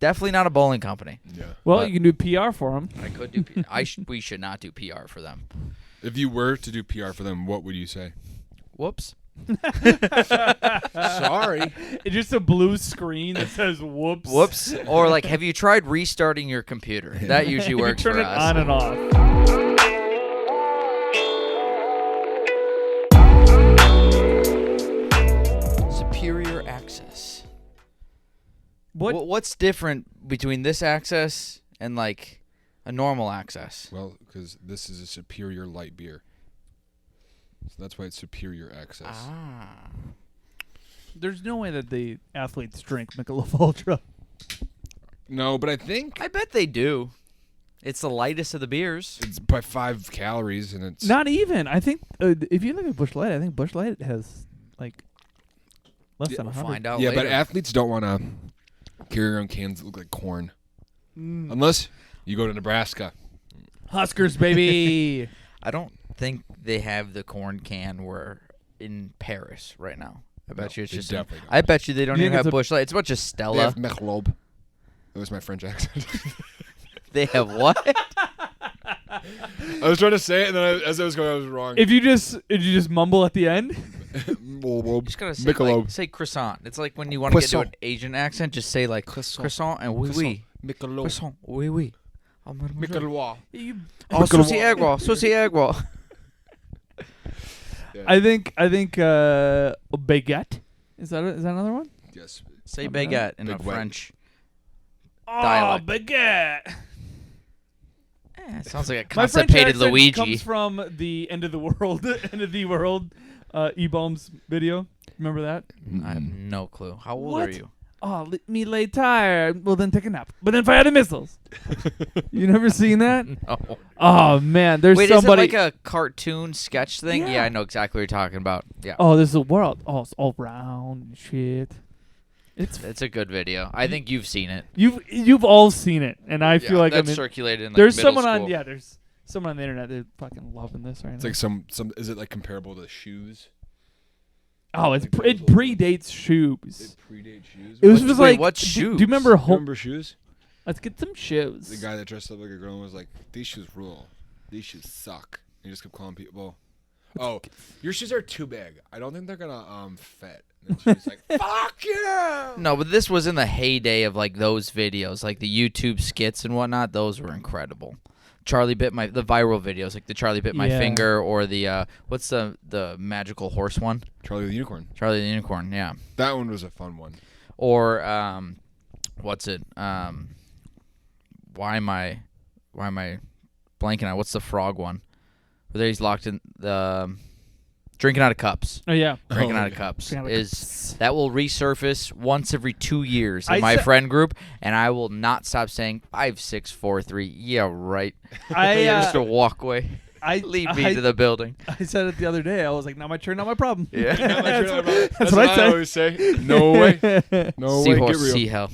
Definitely not a bowling company. Yeah. Well, you can do PR for them. I could do. We should not do PR for them. If you were to do PR for them, what would you say? Whoops. Sorry. It's just a blue screen that says "whoops." Whoops. Or like, have you tried restarting your computer? That usually works Turn for it us. on and off. Superior access. What? What's different between this access and like a normal access? Well, because this is a superior light beer. So that's why it's superior access. Ah. There's no way that the athletes drink Michelob Ultra. No, but I think I bet they do. It's the lightest of the beers. it's by 5 calories, and it's Not even. I think if you look at Busch Light, I think Busch Light has like less than We'll 100. find out yeah. later. But athletes don't want to carry around cans that look like corn, unless you go to Nebraska. Huskers, baby. I don't think they have the corn can where in Paris right now. I bet you it's they just. definitely don't. I bet you they don't You even think have it's a- Busch Light. It's a bunch of They Stella. have Michelob. That was my French accent. They have what? I was trying to say it, and then as I was going, I was wrong. If you just mumble at the end, You just gotta say, Michelob. like, say croissant. It's like when you want to get to an Croissant. Asian accent, just say like croissant and oui oui. Michelob. Croissant, oui oui. Oh, Michelob. oh saucy agua, saucy agua. Yeah. I think baguette. Is that another one? Yes. Say baguette in a Baguette. French. Oh, Dialect. baguette. It sounds like a My French constipated accent Luigi. comes from the end of the world, E-Bombs video. Remember that? I have no clue. How old What? are you? Oh, let me lay tired. Well, then take a nap. But then fire the missiles. You never seen that? No. Oh man, there's Wait, somebody. is it like a cartoon sketch thing? Yeah. Yeah, I know exactly what you're talking about. Yeah. Oh, this is a world. Oh, it's all round and shit. It's a good video. I think you've seen it. You've all seen it, and I feel like that's I'm in, circulated in like there's middle someone school. on there's someone on the internet that's fucking loving this right It's now. like some. Is it like comparable to shoes? Oh, it like predates shoes. It predates shoes. It was Wait, just like what do shoes? you remember? Remember shoes? Let's get some shoes. The guy that dressed up like a girl and was like, "These shoes rule. These shoes suck." And he just kept calling people. Oh, your shoes are too big. I don't think they're gonna fit. And then she was like, "Fuck you!" No, but this was in the heyday of like those videos, like the YouTube skits and whatnot. Those were incredible. The viral videos, like the Charlie bit my Yeah. finger, or the what's the magical horse one? Charlie the Unicorn. Charlie the Unicorn, yeah. That one was a fun one. Or what's it? Why am I blanking out? What's the frog one? Where he's locked in the drinking out of cups. Oh yeah. Drinking Oh, out of yeah. cups Drinking out of is that will resurface once every 2 years in I my said- friend group, and I will not stop saying 5, 6, 4, 3. Yeah, right. I Just a walkway. I Lead me to the building. I said it the other day. I was like, "Not my turn, not my problem." Yeah. That's what I say. always say. No way. No way. Get Seahorse, real. see hell.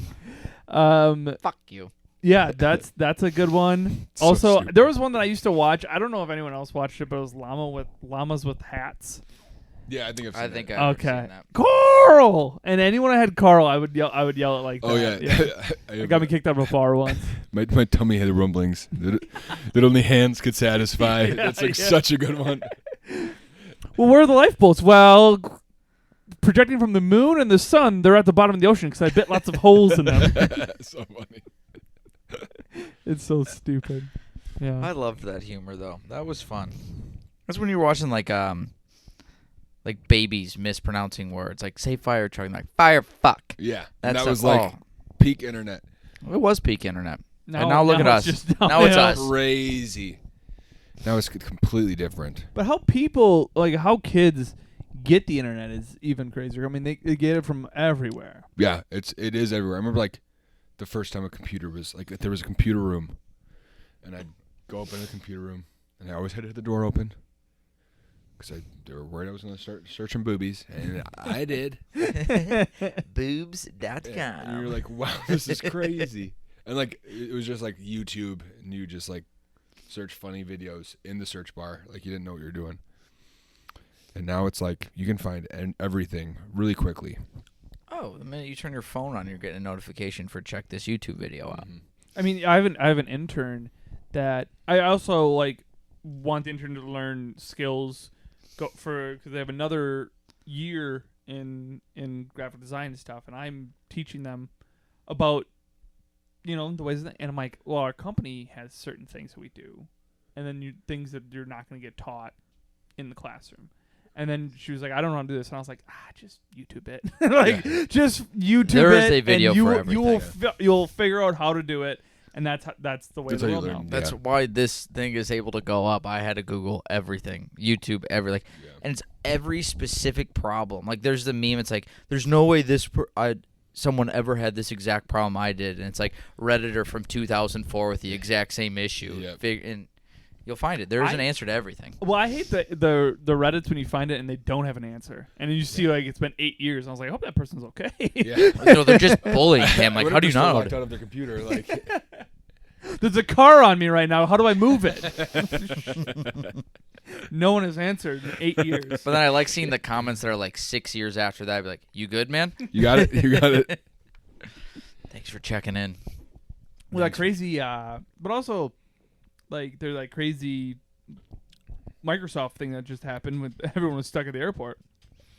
Fuck you. Yeah, that's a good one. So Also, stupid. there was one that I used to watch. I don't know if anyone else watched it, but it was llamas with hats. Yeah, I think I've seen I think that. I've Okay. never seen that. Carl, and anyone I had Carl, I would yell it like Oh that. yeah. It got me kicked out of a bar once. My tummy had rumblings that only hands could satisfy. That's like yeah. such a good one. Well, where are the lifeboats? Well, projecting from the moon and the sun, they're at the bottom of the ocean because I bit lots of holes in them. So funny. It's so stupid. Yeah. I loved that humor though. That was fun. That's when you were watching like babies mispronouncing words, like say fire truck, like fire fuck. Yeah, and That's that was a- like peak internet. It was peak internet. No, and now look at it's us. just Now it's downhill. us. Crazy. Now it's completely different. But how kids get the internet is even crazier. I mean, they get it from everywhere. Yeah, it is everywhere. I remember like the first time a computer was like there was a computer room, and I'd go up in the computer room, and I always had to hit the door open because they were worried I was going to start searching boobies, and I did. Boobs.com. And you're like, wow, this is crazy. And like it was just like YouTube, and you just like search funny videos in the search bar, like you didn't know what you were doing. And now it's like you can find everything really quickly. Oh, the minute you turn your phone on, you're getting a notification for check this YouTube video out. Mhm. I mean, I have an intern that I also want the intern to learn skills because they have another year in graphic design and stuff, and I'm teaching them about the ways that, and I'm like, well, our company has certain things that we do, and then things that you're not going to get taught in the classroom. And then she was like, I don't know how to do this. And I was like, just YouTube it. Just YouTube There it. is a video and for everything. You'll figure out how to do it. And that's the way That's the how you world learn. now. That's why this thing is able to go up. I had to Google everything, YouTube, everything, Yeah. and it's every specific problem. Like there's the meme. It's like there's no way someone ever had this exact problem I did, and it's like Redditor from 2004 with the exact same issue. Yep. And you'll find it. There's an answer to everything. Well, I hate the Reddits when you find it and they don't have an answer. And then you see it's been 8 years. And I was like, I hope that person's okay. Yeah. No, they're just bullying him. Like, What how if do you they're still know? locked out of their computer? Like, There's a car on me right now. How do I move it? No one has answered in 8 years. But then I like seeing the comments that are like 6 years after that. I'd be like, you good, man? you got it. You got it. Thanks for checking in. Well, that crazy, but also, there's that crazy Microsoft thing that just happened when everyone was stuck at the airport.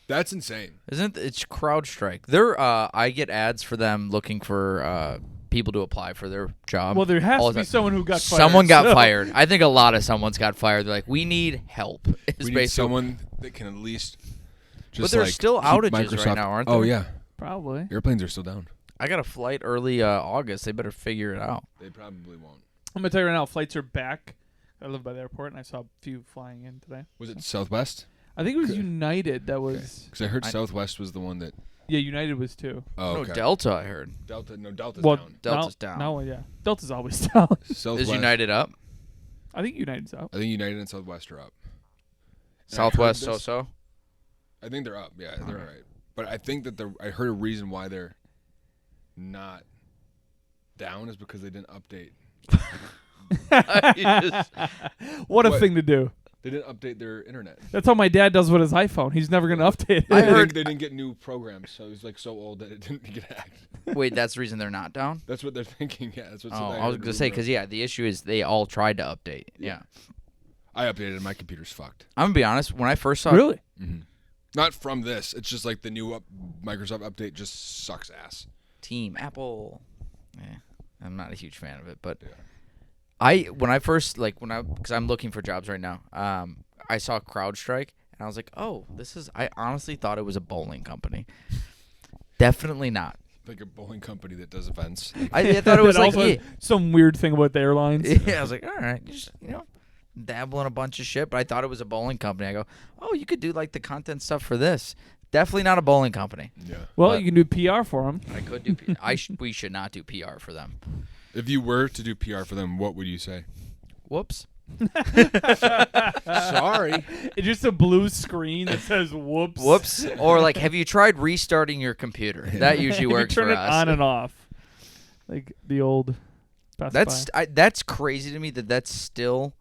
That's insane. It's CrowdStrike. I get ads for them looking for people to apply for their job. Well, there has all to the be time. someone who got fired. Someone got so- fired. I think a lot of someone's got fired. They're like, we need help. It's We need basically- someone that can at least. Just But there's still keep outages Microsoft. right now, aren't Oh there? yeah, Probably. airplanes are still down. I got a flight early August. They better figure it out. They probably won't. I'm going to tell you right now, flights are back. I live by the airport, and I saw a few flying in today. Was it Southwest? I think it was Okay. United that was... Because I heard Southwest was the one that. Yeah, United was too. Oh, No, okay. Delta, I heard. Delta's Well, down. Delta's down. No, yeah. Delta's always down. Southwest. Is United up? I think United's out. I think United and Southwest are up. And Southwest, I heard this- so-so? I think they're up. Yeah, they're all right. But I think that I heard a reason why they're not down is because they didn't update. What a What? thing to do. They didn't update their internet. That's how my dad does with his iPhone. He's never going to update it. I They heard- didn't- they didn't get new programs, so it was so old that it didn't get hacked. Wait, that's the reason they're not down? That's what they're thinking. Yeah, that's what. Oh, I was going to say, because, the issue is they all tried to update. Yeah. I updated and my computer's fucked. I'm going to be honest. When I first saw Really? Mm-hmm. Not from this. It's just like the new Microsoft update just sucks ass. Team, Apple, I'm not a huge fan of it. But Yeah. when I first, because I'm looking for jobs right now, I saw CrowdStrike, and I was like, oh, I honestly thought it was a bowling company. Definitely not. Like a bowling company that does events. I thought it was But like, also some weird thing about the airlines. yeah, I was like, all right, just, dabble in a bunch of shit, but I thought it was a bowling company. I go, oh, you could do like the content stuff for this. Definitely not a bowling company. Yeah. Well, But- you can do PR for them. I could do. We should not do PR for them. If you were to do PR for them, what would you say? Whoops. Sorry. It's just a blue screen that says "whoops." Whoops. Or like, have you tried restarting your computer? That usually You works turn for it us. on and off, like the old. Best Buy. That's crazy to me that's still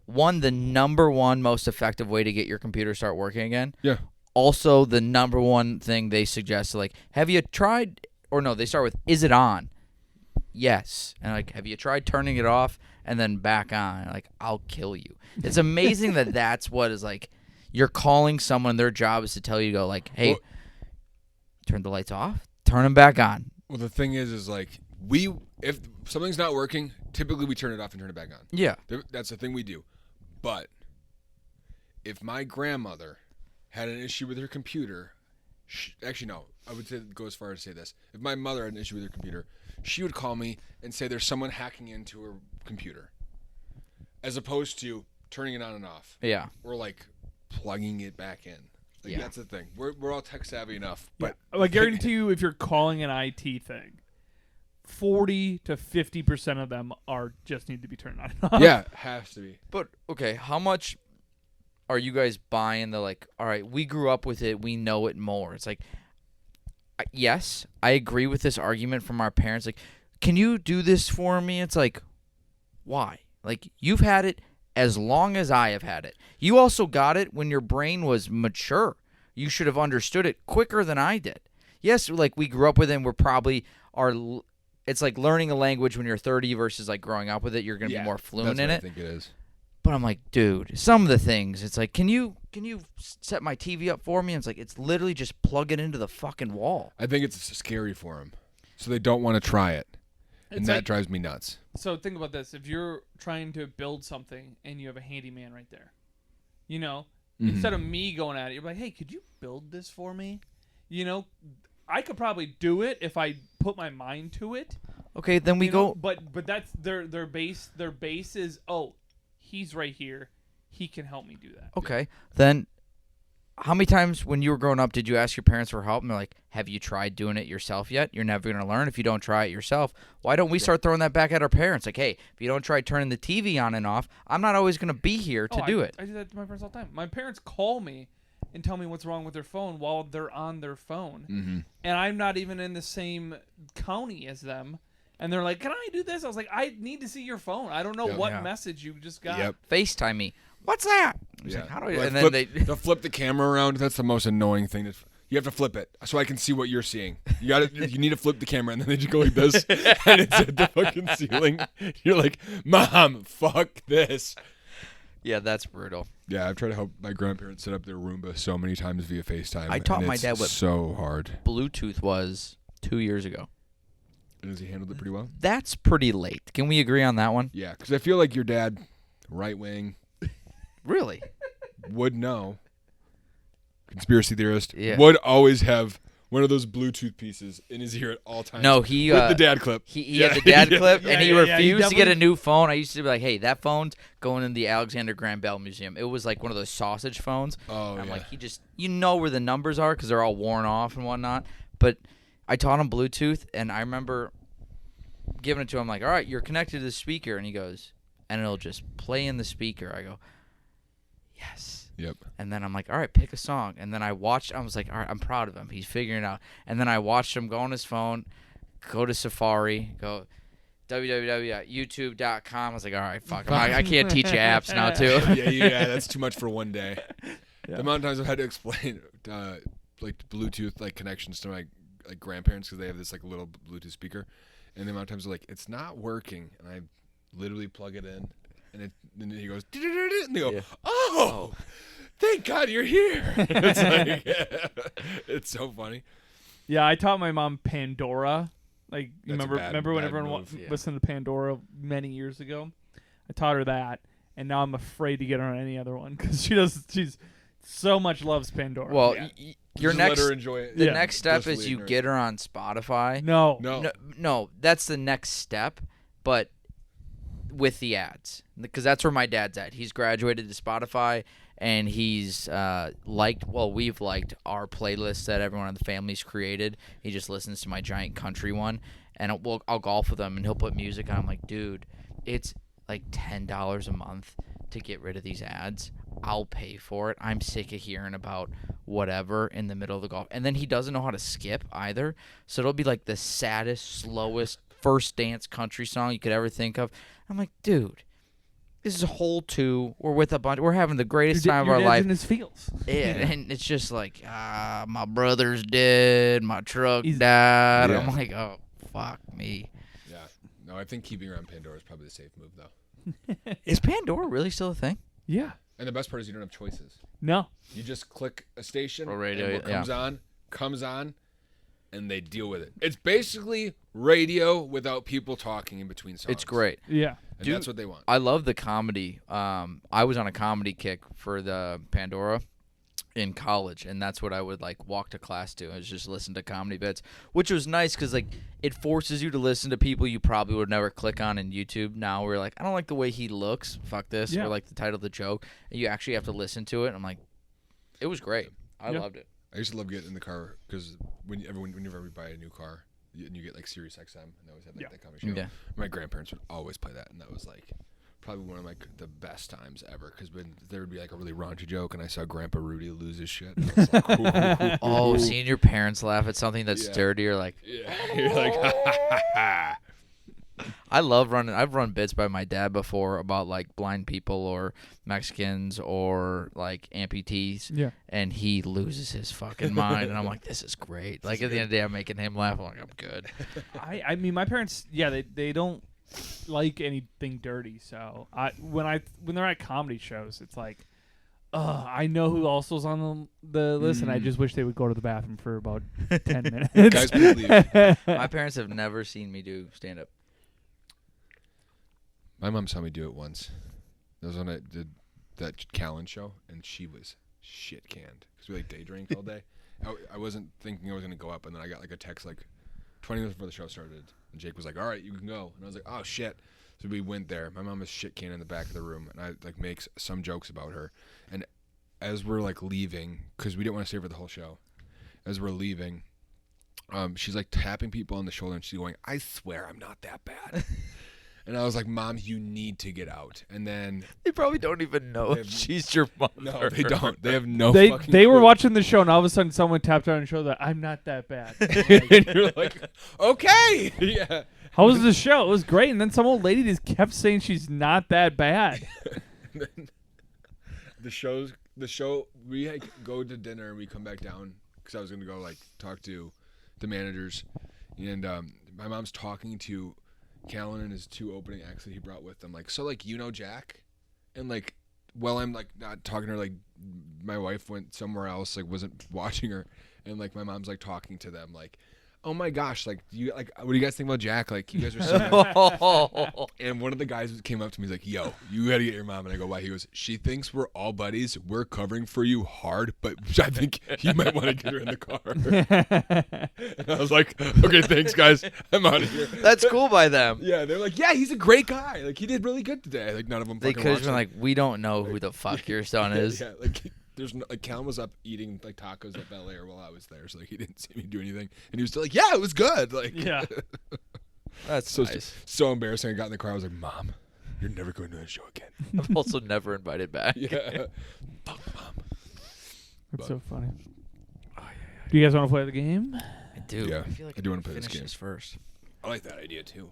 the number one most effective way to get your computer to start working again. Yeah. Also, the number one thing they suggest, like, have you tried? Or no, they start with, is it on? Yes. And like, have you tried turning it off and then back on? Like, I'll kill you. It's amazing that that's what is like. You're calling someone. Their job is to tell you to go like, hey, Well- turn the lights off, turn them back on. Well, the thing is like if something's not working, typically we turn it off and turn it back on. Yeah. That's the thing we do. But if my grandmother had an issue with her computer, actually no, I would go as far as to say this. If my mother had an issue with her computer, she would call me and say there's someone hacking into her computer, as opposed to turning it on and off. Yeah. Or like plugging it back in. Like, Yeah. That's the thing. We're all tech savvy enough, but I guarantee you, if you're calling an IT thing, 40 to 50% of them just need to be turned on and off. yeah, it has to be. But okay, how much are you guys buying the like? All right, we grew up with it, we know it more. It's like, yes, I agree with this argument from our parents. Like, can you do this for me? It's like, why? Like, you've had it as long as I have had it. You also got it when your brain was mature. You should have understood it quicker than I did. yes, like we grew up with it and we're probably it's like learning a language when you're 30 versus like growing up with it. You're going to be more fluent in it. I think it is. But I'm like, dude, some of the things, it's like, can you set my TV up for me? And it's like, it's literally just plug it into the fucking wall. I think it's scary for them. So they don't want to try it. And that drives me nuts. So think about this. If you're trying to build something and you have a handyman right there, you know, instead of me going at it, you're like, hey, could you build this for me? You know, I could probably do it if I put my mind to it. Okay, then we go. But that's their base. Their base is, oh, he's right here. He can help me do that. Okay, then how many times when you were growing up did you ask your parents for help? And they're like, have you tried doing it yourself yet? You're never going to learn if you don't try it yourself. Why don't we start throwing that back at our parents? Like, hey, if you don't try turning the TV on and off, I'm not always going to be here to do it. I do that to my parents all the time. My parents call me and tell me what's wrong with their phone while they're on their phone. Mm-hmm. And I'm not even in the same county as them. And they're like, can I do this? I was like, I need to see your phone. I don't know what message you just got. Yep. FaceTime me. What's that? Yeah. Like, how do I? Like And then they'll flip the camera around. That's the most annoying thing. You have to flip it so I can see what you're seeing. You need to flip the camera, and then they just go like this, and it's at the fucking ceiling. You're like, Mom, fuck this. Yeah, that's brutal. Yeah, I've tried to help my grandparents set up their Roomba so many times via FaceTime. I taught my dad what so hard Bluetooth was 2 years ago. And has he handled it pretty well? That's pretty late. Can we agree on that one? Yeah, because I feel like your dad, right wing, Really? would know. Conspiracy theorist would always have one of those Bluetooth pieces in his ear at all times. No, he with the dad clip. He had the dad clip, and he refused to get a definitely... new phone. I used to be like, "Hey, that phone's going in the Alexander Graham Bell Museum." It was like one of those sausage phones. Oh, I'm yeah. like, you know where the numbers are because they're all worn off and whatnot. But I taught him Bluetooth, and I remember giving it to him like, "All right, you're connected to the speaker," and he goes, and it'll just play in the speaker. I go, "Yes." Yep. And then I'm like, all right, pick a song. And then I watched. I was like, all right, I'm proud of him. He's figuring it out. And then I watched him go on his phone, go to Safari, go www.youtube.com. I was like, all right, fuck. I can't teach you apps now, too. Yeah, that's too much for one day. Yeah. The amount of times I've had to explain like Bluetooth like connections to my like grandparents because they have this like little Bluetooth speaker, and the amount of times they're like, it's not working, and I literally plug it in. And then he goes, and they go, oh, thank God you're here. It's like, it's so funny. Yeah, I taught my mom Pandora. Like, you That's remember when bad everyone move. listened to Pandora many years ago? I taught her that, and now I'm afraid to get her on any other one because she's so much loves Pandora. Well, your Just next let her enjoy it. the next step is you get her on Spotify. No, that's the next step, but with the ads, because that's where my dad's at. He's graduated to Spotify, and he's we've liked our playlist that everyone in the family's created. He just listens to my giant country one, and I'll golf with him, and he'll put music on. I'm like, dude, it's like $10 a month to get rid of these ads. I'll pay for it. I'm sick of hearing about whatever in the middle of the golf. And then he doesn't know how to skip either, so it'll be like the saddest, slowest first dance country song you could ever think of. I'm like, dude, this is hole 2. We're with a bunch. We're having the greatest time of our life. In his feels. Yeah, and it's just like, my brother's dead. My truck died. Yeah. I'm like, oh, fuck me. Yeah. No, I think keeping her on Pandora is probably the safe move, though. Is Pandora really still a thing? Yeah. And the best part is you don't have choices. No. You just click a station, Or radio, and what comes on, and they deal with it. It's basically radio without people talking in between songs. It's great. Yeah. And that's what they want. I love the comedy. I was on a comedy kick for the Pandora in college, and that's what I would like walk to class to. I was just listen to comedy bits, which was nice because like it forces you to listen to people you probably would never click on in YouTube. Now we're like, I don't like the way he looks. Fuck this. Yeah. Or like the title of the joke, and you actually have to listen to it. And I'm like, it was great. I loved it. I used to love getting in the car because whenever we buy a new car and you get like Sirius XM, and they always have like that comedy show. Yeah. My grandparents would always play that, and that was like probably one of like the best times ever because when there would be like a really raunchy joke, and I saw Grandpa Rudy lose his shit. And I was like, ooh. Oh, seeing your parents laugh at something that's dirty, or like, yeah, you're like, ha ha ha ha. I love running. I've run bits by my dad before about like blind people or Mexicans or like amputees. Yeah. And he loses his fucking mind, and I'm like, this is great. Like at the end of the day, I'm making him laugh. I'm like, I'm good. I mean, my parents, they don't like anything dirty. So when they're at comedy shows, it's like, I know who also's on the list, and I just wish they would go to the bathroom for about 10 minutes. Guys, please leave. My parents have never seen me do stand up. My mom saw me do it once. That was when I did that Callan show, and she was shit canned because we like day drink all day. I wasn't thinking I was gonna go up, and then I got like a text like 20 minutes before the show started, and Jake was like, "All right, you can go," and I was like, "Oh shit." So we went there. My mom was shit canned in the back of the room, and I like makes some jokes about her. And as we're like leaving, because we didn't want to stay for the whole show, as we're leaving, she's like tapping people on the shoulder, and she's going, "I swear I'm not that bad." And I was like, "Mom, you need to get out." And then They probably don't even know if she's your mother. no, they don't. They have no. They fucking were clue. watching the show, and all of a sudden, someone tapped her on the shoulder. I'm not that bad. And you're like, okay, yeah. How was the show? It was great. And then some old lady just kept saying she's not that bad. The show. We like, go to dinner and we come back down because I was gonna go like talk to the managers, and my mom's talking to Callan and his two opening acts that he brought with them. Like, so like Jack, and like, well, I'm like not talking to her. Like, my wife went somewhere else. Like, wasn't watching her, and like my mom's like talking to them. Like, oh my gosh, like, what do you guys think about Jack? Like, you guys are so nice. And one of the guys came up to me, he's like, "Yo, you gotta get your mom." And I go, "Why?" He goes, "She thinks we're all buddies. We're covering for you hard, but I think you might want to get her in the car." And I was like, "Okay, thanks, guys. I'm out of here." That's cool by them. Yeah, they're like, "Yeah, he's a great guy. Like, he did really good today." Like, none of them. They fucking could have watched been him. like, we don't know who the fuck your son is. Yeah, like there's no, like Callan was up eating like tacos at Bel Air while I was there, so like he didn't see me do anything, and he was still like, "Yeah, it was good." Like, Yeah. That's so nice. so embarrassing. I got in the car. I was like, "Mom, you're never going to that show again." I'm also never invited back. Yeah. Fuck, Mom. That's so funny. Do you guys want to play the game? I do. Yeah, I feel like I do wanna play this finish game. first. I like that idea too.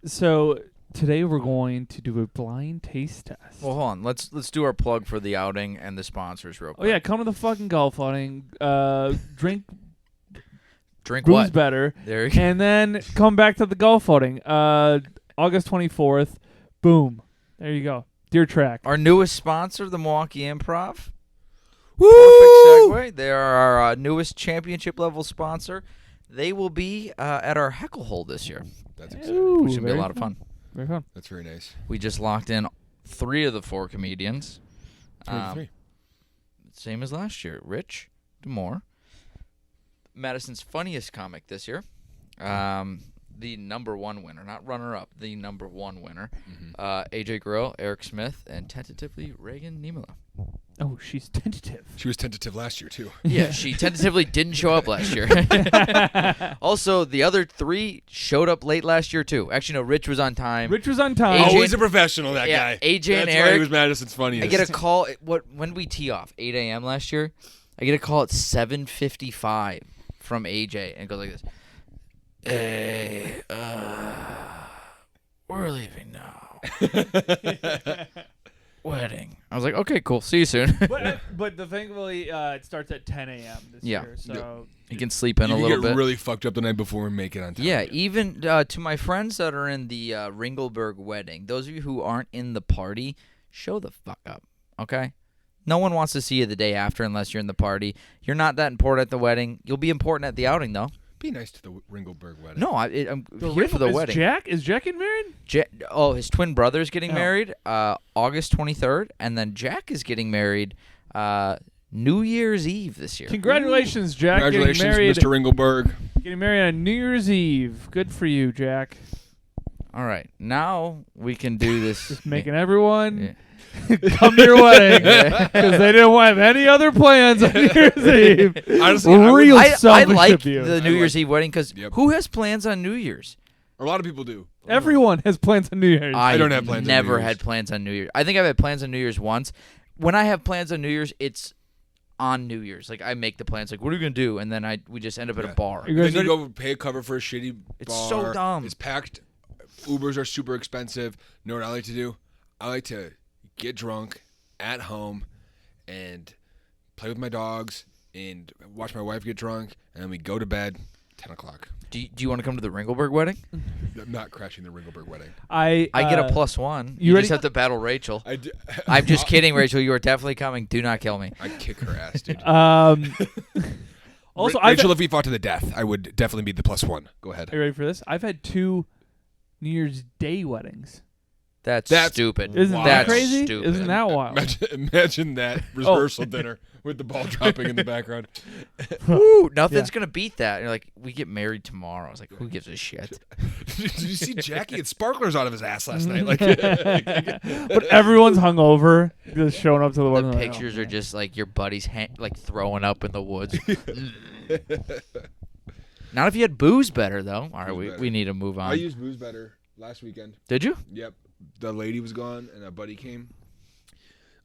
So today we're going to do a blind taste test. Well, hold on. Let's do our plug for the outing and the sponsors real Oh quick. yeah, come to the fucking golf outing. Drink Drink booze what? better, There you go. and then come back to the golf outing. August 24th. Boom. There you go. Deer Track. Our newest sponsor, the Milwaukee Improv. Woo! Perfect segue. They are our newest championship level sponsor. They will be at our Heckle Hole this year, That's exciting. Ooh, which should be a very lot of fun. Very fun. That's very nice. We just locked in 3 of the 4 comedians. 23. Same as last year. Rich Demore, Madison's funniest comic this year. The number 1 winner, not runner-up, the number 1 winner. AJ Grill, Eric Smith, and tentatively Reagan Niemela. Oh, she's tentative. She was tentative last year too. Yeah, she tentatively didn't show up last year. Also, the other 3 showed up late last year too. Actually, no, Rich was on time. Rich was on time. AJ Always a professional, that Yeah, guy. AJ and That's why Eric. he was Madison's funniest. I get a call. When we tee off 8 a.m. last year, I get a call at 7:55 from AJ, and it goes like this: "Hey, we're leaving now. Wedding." I was like, "Okay, cool. See you soon." But thankfully, it starts at 10 a.m. this Yeah. year. So You can sleep in You a can little get bit. really fucked up the night before and make it on time. Yeah, even to my friends that are in the Ringelberg wedding, those of you who aren't in the party, show the fuck up, okay? No one wants to see you the day after unless you're in the party. You're not that important at the wedding. You'll be important at the outing, though. Be nice to the Ringelberg wedding. No, I'm here for the is wedding. Is Jack getting married? His twin brother's getting Oh. married August 23rd, and then Jack is getting married New Year's Eve this year. Congratulations, Jack. Congratulations, getting married. Mr. Ringelberg. Getting married on New Year's Eve. Good for you, Jack. All right, now we can do this. Just making everyone Yeah. come to your wedding because they didn't have any other plans on New Year's Eve. Honestly, Real I selfish like of you. the New Year's Eve wedding because Yep. who has plans on New Year's? A lot of people do. Everyone has plans on New Year's. I don't have plans on New Never Year's. had plans on New Year's. I think I've had plans on New Year's once. When I have plans on New Year's, it's on New Year's. Like I make the plans. Like, what are we gonna do? And then we just end up at a Yeah. bar. You Then guys you are- go pay a cover for a shitty It's bar. so dumb. It's packed Ubers are super expensive. Know what I like to do? I like to get drunk at home and play with my dogs and watch my wife get drunk, and then we go to bed 10 o'clock. Do you want to come to the Ringelberg wedding? I'm not crashing the Ringelberg wedding. I get a +1. You ready? Just have to battle Rachel. I I'm just kidding, Rachel. You are definitely coming. Do not kill me. I'd kick her ass, dude. Also, Rachel, if we fought to the death, I would definitely be the +1. Go ahead. Are you ready for this? I've had 2 New Year's Day weddings. That's stupid. Isn't Wow. that That's crazy? stupid. Isn't that wild? Imagine that rehearsal dinner with the ball dropping in the background. Woo, nothing's going to beat that. You're like, we get married tomorrow. I was like, who gives a shit? Did you see Jackie had sparklers out of his ass last night? Like, But everyone's hungover, just showing up to the wedding. The like, pictures oh, are just like your buddies like throwing up in the woods. Not if you had booze better, though. All right, we need to move on. I used booze better last weekend. Did you? Yep. The lady was gone, and a buddy came.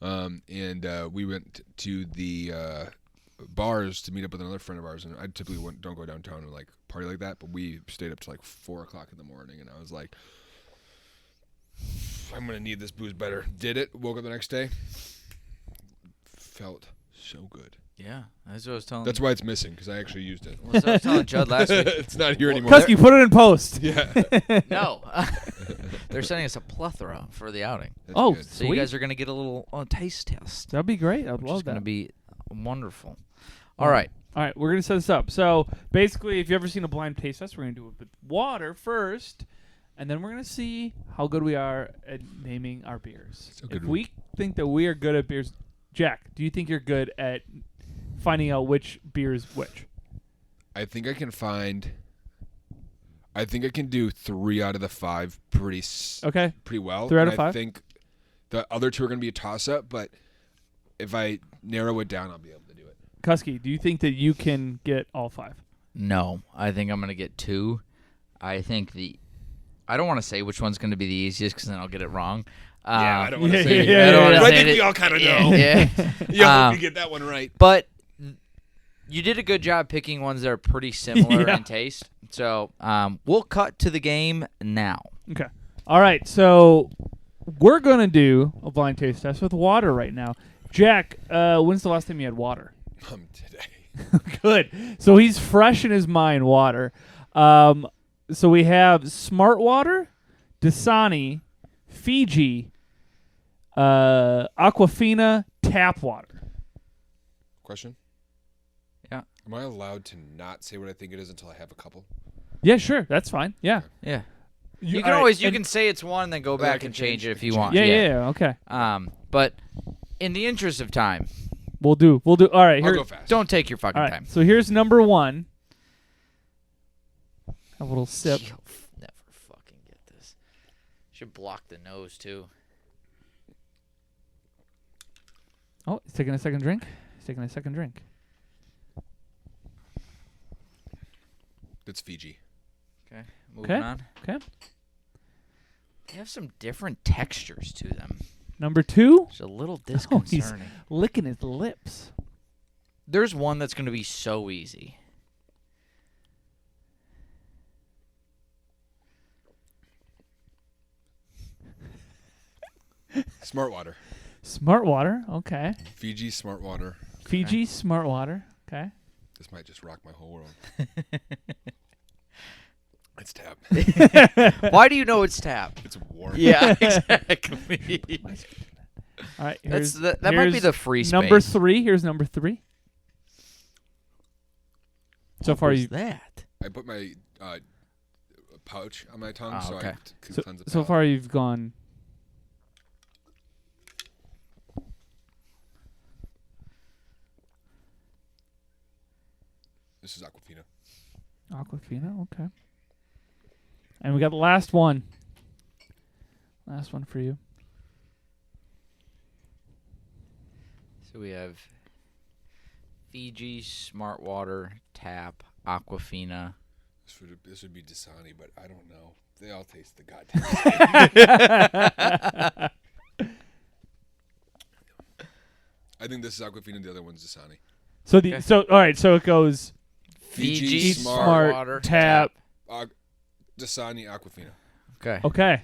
And we went to the bars to meet up with another friend of ours. And I typically don't go downtown and like party like that, but we stayed up to like 4 o'clock in the morning. And I was like, I'm gonna need this booze better. Did it? Woke up the next day. Felt so good. Yeah, that's what I was telling. That's why it's missing, because I actually used it. That's what I was telling Judd last week. It's not here anymore. Cuske, put it in post. Yeah. No, they're sending us a plethora for the outing. That's Oh, good. So you guys are gonna get a little taste test. That'd be great. I'd Which love is gonna that. be wonderful. All right. All right, we're going to set this up. So basically, if you've ever seen a blind taste test, we're going to do it with water first, and then we're going to see how good we are at naming our beers. So If good. we think that we are good at beers, Jack, do you think you're good at finding out which beer is which? I think I can do 3 out of the 5 pretty well. 3 out of And 5? I think the other 2 are going to be a toss-up, but if I narrow it down, I'll be able to do it. Kuske, do you think that you can get all 5? No, I think I'm gonna get 2. I think I don't want to say which one's gonna be the easiest because then I'll get it wrong. I don't want to yeah, say yeah, it. yeah, don't wanna yeah. But I say think it. we all kind of know. Yeah. Yeah, we get that one right. But you did a good job picking ones that are pretty similar Yeah. in taste. So we'll cut to the game now. Okay. All right, so we're going to do a blind taste test with water right now. Jack, when's the last time you had water? Today. Good. So he's fresh in his mind, water. So we have Smart Water, Dasani, Fiji, Aquafina, tap water. Question? Yeah. Am I allowed to not say what I think it is until I have a couple? Yeah, sure. That's fine. Yeah. Yeah. You all can right, always you and- can say it's one, then go back can and change change it it. if you want. Yeah. Okay. But in the interest of time, We'll do. All right. I'll Here. go fast. don't take your fucking All right. time. So here's number 1. A little sip. You'll never fucking get this. Should block the nose too. Oh, he's taking a second drink. It's Fiji. Okay, moving Okay. on. Okay. They have some different textures to them. Number 2. It's a little Oh, he's disconcerting. licking his lips. There's one that's going to be so easy. Smart water. Smart Water. Okay. Fiji Smart water. Fiji Smart Water. Okay. This might just rock my whole world. It's tap. Why do you know it's tap? It's warm. Yeah, exactly. All right. That might be here's the free space. number 3. Here's number 3. So What far was you. that? I put my pouch on my tongue, Oh, so okay. I So, cleanse the so palate. far you've gone. This is Aquafina. Aquafina. Okay. And we got the last one. Last one for you. So we have Fiji, Smart Water, Tap, Aquafina. This would be Dasani, but I don't know. They all taste the goddamn same. I think this is Aquafina. The other one's Dasani. So the Okay. all right. So it goes Fiji, Fiji, Smart, Smart, Water, Tap. Dasani, Aquafina. Okay. Okay.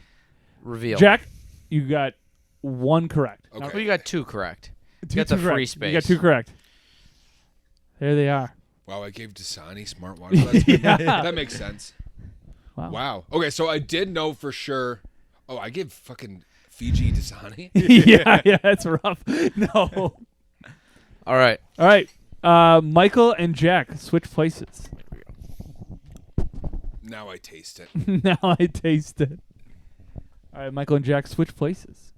Reveal. Jack, you got one correct. Okay. Well, you got 2 correct. Two, got the two free correct. space. You got 2 correct. There they are. Wow, I gave Dasani smart water. That's good. Yeah. That makes sense. Wow. Okay, so I did know for sure. Oh, I gave fucking Fiji Dasani. yeah, that's rough. No. All right. All right. Michael and Jack switch places. Now I taste it. Now I taste it. All right, Michael and Jack switch places.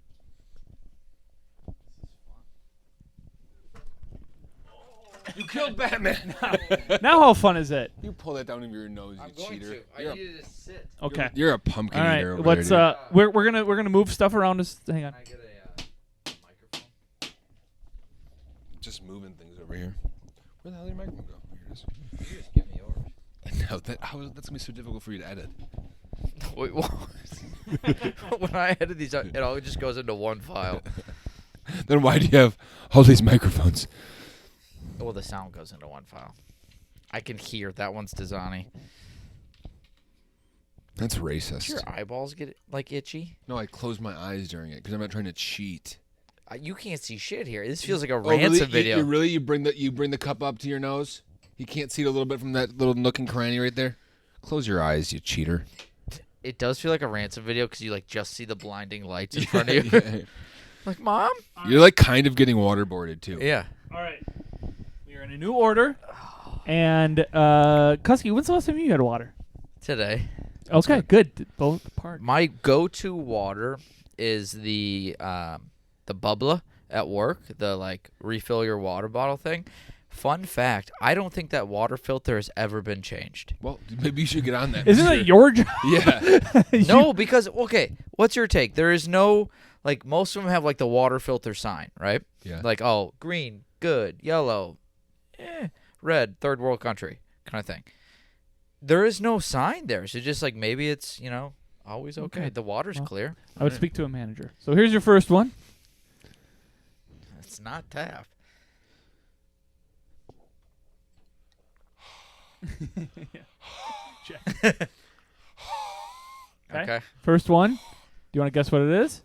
You killed Batman. Now how fun is it? You pull that down of your nose, you cheater. I needed to sit. Okay. You're a pumpkin All right. eater over Let's there, dude. we're gonna move stuff around us. Hang on. Can I get a microphone? Just moving things over here. Where the hell did your microphone go? Here it is. You just give me yours. No, that's gonna be so difficult for you to edit. Wait, what? When I edit these, it all just goes into one file. Then why do you have all these microphones? Well, the sound goes into one file. I can hear that one's Dasani. That's Do racist. your eyeballs get like itchy? No, I close my eyes during it because I'm not trying to cheat. You can't see shit here. This feels like a Oh, really? ransom video. You really? You bring the cup up to your nose? You can't see it a little bit from that little nook and cranny right there? Close your eyes, you cheater. It does feel like a ransom video because you like just see the blinding lights in front of you. Yeah. Like, Mom? You're like kind of getting waterboarded too. Yeah. All right. We are in a new order. And Cuske, when's the last time you had water? Today. Okay, good. Both apart. My go-to water is the bubbler at work, the like refill your water bottle thing. Fun fact, I don't think that water filter has ever been changed. Well, maybe you should get on that. Isn't that your job? Yeah. No, because okay, what's your take? There is no like most of them have like the water filter sign, right? Yeah. Like green, good, yellow, red, third world country kind of thing. There is no sign there, so just like maybe it's always okay. The water's clear. I would speak to a manager. So here's your first one. It's not tap. Check. Okay. First one. Do you want to guess what it is?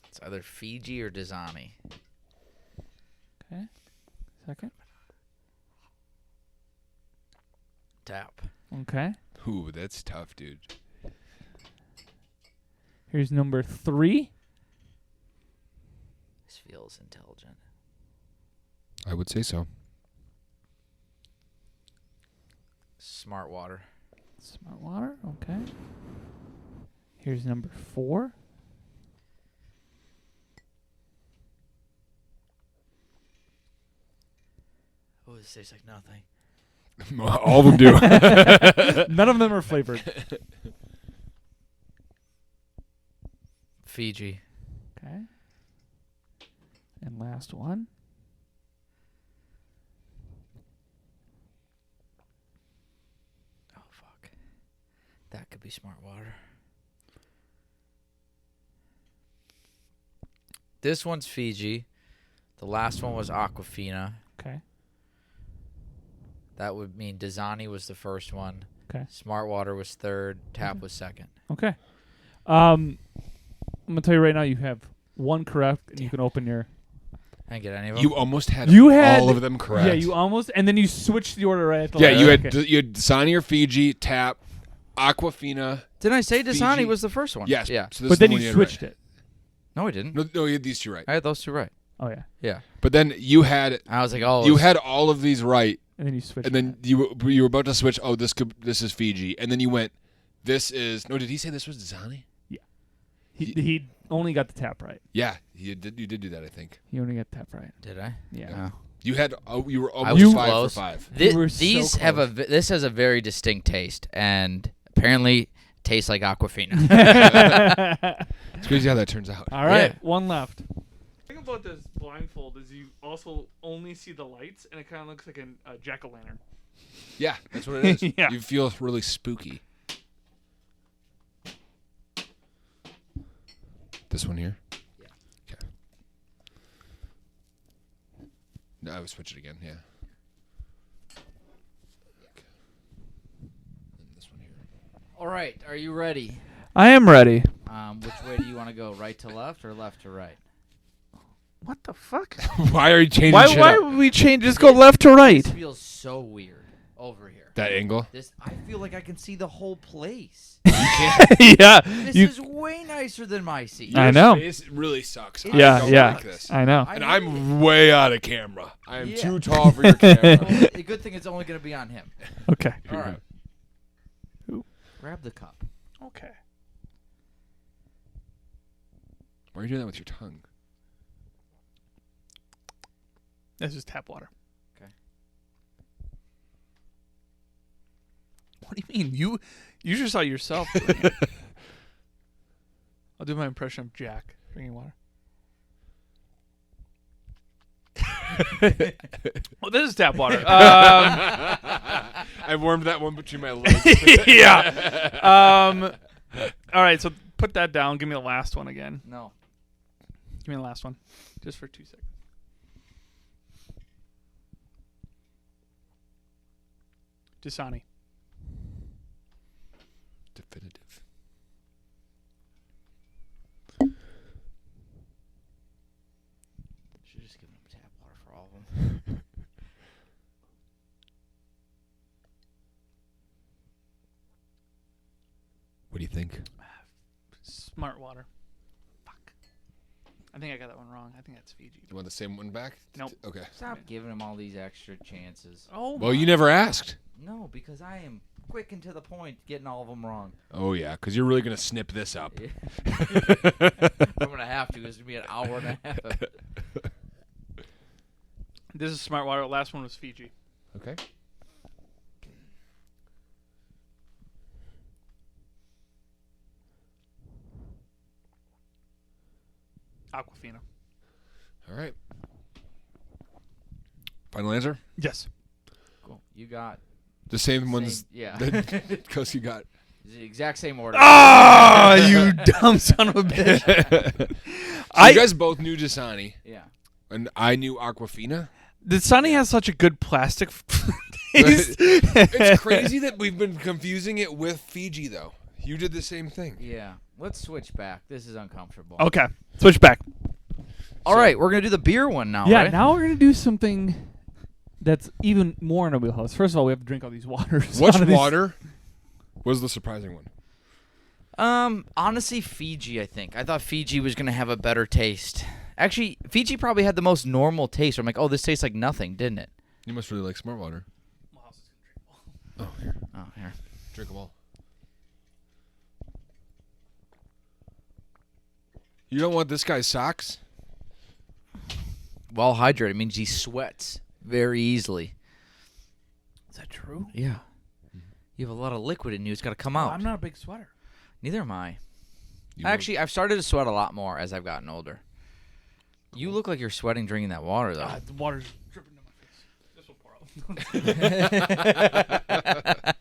It's either Fiji or Dasani. Okay. Second. Tap. Okay. Ooh, that's tough, dude. Here's number 3. This feels intelligent. I would say so. Smart water. Smart water. Okay. Here's number 4. Oh, this tastes like nothing. All of them do. None of them are flavored. Fiji. Okay. And last one. Oh, fuck. That could be smart water. This one's Fiji. The last one was Aquafina. Okay. That would mean Dasani was the first one. Okay. Smart water was third. Tap was second. Okay. I'm gonna tell you right now, you have one correct, and you can open your. I didn't get any of them. You almost had all of them correct. Yeah, you almost, and then you switched the order right at the Yeah, last. you had Okay. you had Dasani or Fiji, Tap, Aquafina. Didn't I say Dasani Fiji. was the first one? Yes. Yeah. So this But is then the one you had switched right. it. No, I didn't. No, you had these two right. I had those two right. Oh yeah. Yeah. But then you had I was like, oh. you had all of these right, And then you switched. and then you were about to switch. Oh, this is Fiji, and then you went. This is no. Did he say this was Dasani? He only got the tap right. Yeah, you did do that. I think He only got the tap right. Did I? Yeah. Oh. you had. You were I almost was 5 close. for 5. You were so These have close. this has a very distinct taste, and apparently tastes like Aquafina. It's crazy how that turns out. All right, Yeah. one left. The thing about this blindfold is you also only see the lights, and it kind of looks like a jack-o'-lantern. Yeah, that's what it is. Yeah. You feel really spooky. This one here? Yeah. Okay. No, I would switch it again, yeah. Okay. And this one here. All right, are you ready? I am ready. Which way do you want to go? Right to left or left to right? What the fuck? Why are you changing shit Why up? would we change? Just go left to right. This feels so weird over here. That angle? I feel like I can see the whole place. Yeah. This You- is way nicer than my seat. I know. It really sucks. I Yeah, don't yeah. like this. I know. And I'm way out of camera. I am Yeah. too tall for your camera. Well, a good thing it's only going to be on him. Okay. All right. Grab the cup. Okay. Why are you doing that with your tongue? That's just tap water. Okay. What do you mean? You just saw yourself doing it. I'll do my impression of Jack drinking water. Well, this is tap water. I warmed that one between my legs. Yeah. All right, so put that down. Give me the last one again. No. Give me the last one, just for 2 seconds. Dasani. Definitive. Should just give him tap water for all of them. What do you think? Smart water. Fuck. I think I got that one wrong. I think that's Fiji. You want the same one back? Nope. Okay. Stop giving him all these extra chances. Oh. Well, you never asked. No, because I am quick and to the point, getting all of them wrong. Oh, yeah, because you're really going to snip this up. I'm going to have to. This is going to be an hour and a half. This is smart water. The last one was Fiji. Okay. Aquafina. All right. Final answer? Yes. Cool. You got The same ones yeah. that Cuske got. It's the exact same order. Ah, you dumb son of a bitch. So you guys both knew Dasani, Yeah. and I knew Aquafina. Dasani has such a good plastic taste. It's crazy that we've been confusing it with Fiji, though. You did the same thing. Yeah. Let's switch back. This is uncomfortable. Okay, switch back. All right, we're going to do the beer one now, Yeah, right? now we're gonna do something that's even more in our wheelhouse. First of all, we have to drink all these waters. Which out of these- water was the surprising one? Honestly, Fiji, I think. I thought Fiji was going to have a better taste. Actually, Fiji probably had the most normal taste. I'm like, oh, this tastes like nothing, didn't it? You must really like smart water. Oh, here. Oh, here. Drink them all. You don't want this guy's socks? Well hydrated means he sweats very easily. Is that true? Yeah. You have a lot of liquid in you. It's got to come out. I'm not a big sweater. Neither am I. You Actually, I've started to sweat a lot more as I've gotten older. You look like you're sweating drinking that water, though. The water's dripping down my face. This will pour out.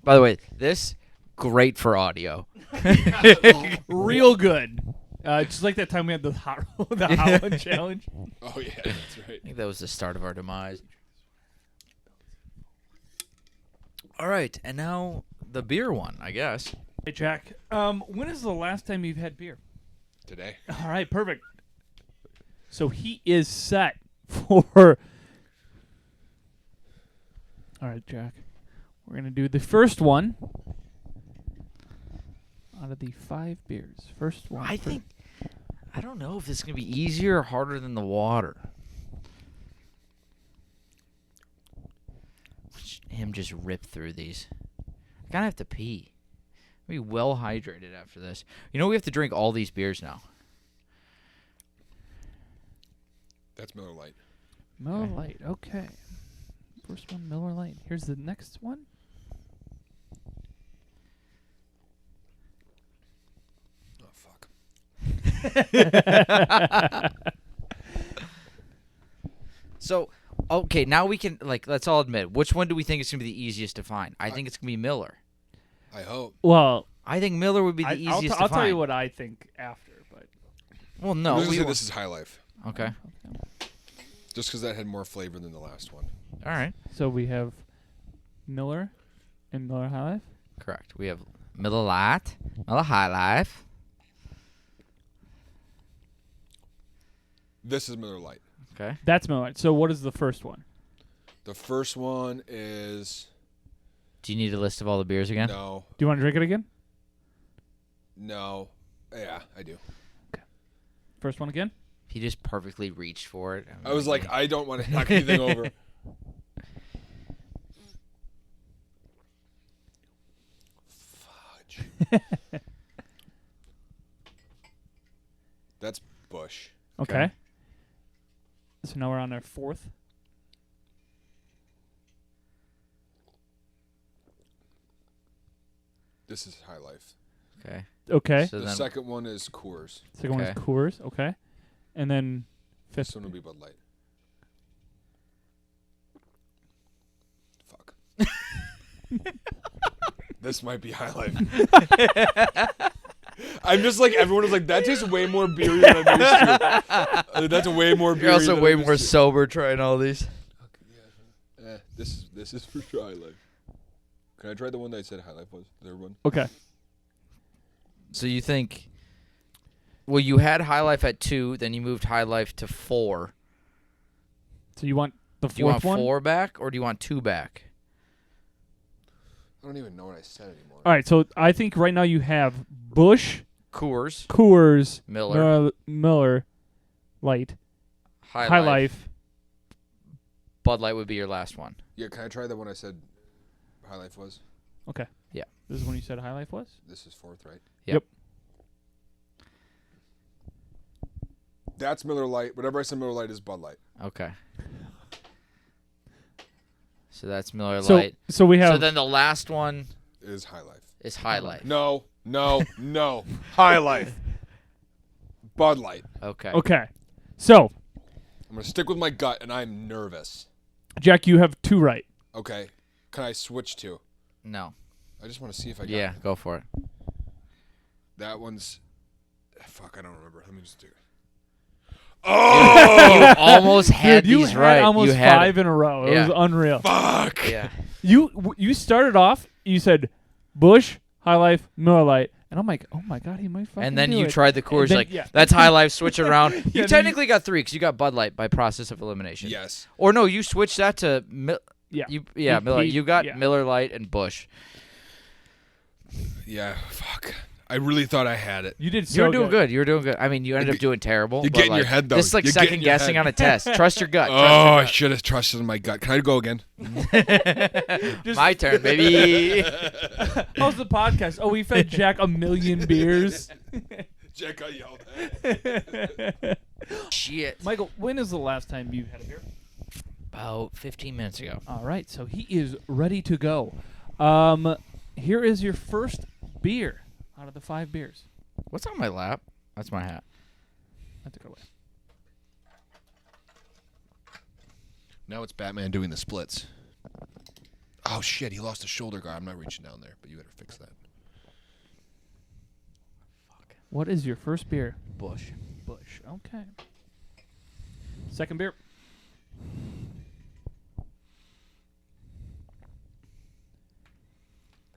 By the way, this great for audio. Real good. Just like that time we had the hot one challenge. Oh, yeah, that's right. I think that was the start of our demise. All right, and now the beer one, I guess. Hey Jack, when is the last time you've had beer? Today. All right, perfect. So he is set for. All right, Jack. We're gonna do the first one out of the 5 beers. First one. I don't know if this is going to be easier or harder than the water. Watch him just rip through these. I kind of have to pee. I'll be well hydrated after this. You know, we have to drink all these beers now. That's Miller Lite. Miller Lite. Okay. First one, Miller Lite. Here's the next one. Oh, fuck. So, okay, now we can, let's all admit, which one do we think is going to be the easiest to find? I think it's going to be Miller. I hope. Well, I think Miller would be the easiest to find. I'll tell you what I think after, but Well, no. I'm gonna we say won't. this is High Life. Okay. Just because that had more flavor than the last one. All right. So we have Miller and Miller High Life. Correct. We have Miller Lite, Miller High Life. This is Miller Lite. Okay. That's Miller Lite. So what is the first one? The first one is Do you need a list of all the beers again? no. Do you want to drink it again? No. Yeah, I do. First one again? He just perfectly reached for it. I was like, I don't want to knock anything over. Fudge. That's Bush. Okay. So now we're on our fourth. This is High Life. Okay. Okay. So The then, second one is Coors. Second one is Okay. Coors. Okay. And then This fifth. one will be Bud Light. Fuck. This might be High Life. I'm just like, everyone is like, that tastes way more beery than I'm used to. That's way more beery. you're also than way I'm more used to. sober trying all these. This is for sure High Life. Can I try the one that I said High Life was? The third one? Okay. So you think? Well, you had High Life at 2, then you moved High Life to 4. So you want the Do you want fourth one? 4 back or do you want 2 back? I don't even know what I said anymore. All right. So I think right now you have Bush, Coors, Coors, Miller, Light, High High Life. Life. Bud Light would be your last one. Yeah, can I try the one I said High Life was? Okay. Yeah. This is when you said High Life was? This is fourth, right? Yep. That's Miller Lite. Whatever I said Miller Lite is Bud Light. Okay. So that's Miller So Lite. so we have So then the last one Is High Life. is High Life. No. High Life. Bud Light. Okay. Okay. So, I'm going to stick with my gut, and I'm nervous. Jack, you have 2 right. Okay. Can I switch to? No. I just want to see if I got Yeah, go for it. That one's... Fuck, I don't remember. Let me just do it. You Oh! almost had Dude, you these had right. almost you had 5 in a row. It Yeah. was unreal. Fuck! Yeah. You started off, you said Bush, High Life, Miller Lite, and I'm like, oh my god, he might fucking And then do you it. tried the Coors, then- like, yeah. that's High Life, switch it around. You then technically got 3 because you got Bud Light by process of elimination. Yes. Or no, you switched that to... Yeah. Miller. You got yeah. Miller Lite and Bush. Yeah, fuck. I really thought I had it. You did so You were doing good. You were doing good. I mean, you ended up doing terrible. You but get in like, your head, though. This is like You get in second your guessing head. on a test. Trust your gut. Oh, I should have trusted my gut. Can I go again? My turn, baby. How's the podcast? Oh, we fed Jack 1,000,000 beers. Jack got yelled at. Shit. Michael, when is the last time you had a beer? About 15 minutes ago. All right, so he is ready to go. Here is your first beer out of the 5 beers. What's on my lap? That's my hat. I took it away. Now it's Batman doing the splits. Oh, shit. He lost a shoulder guard. I'm not reaching down there, but you better fix that. What is your first beer? Bush. Bush. Okay. Second beer.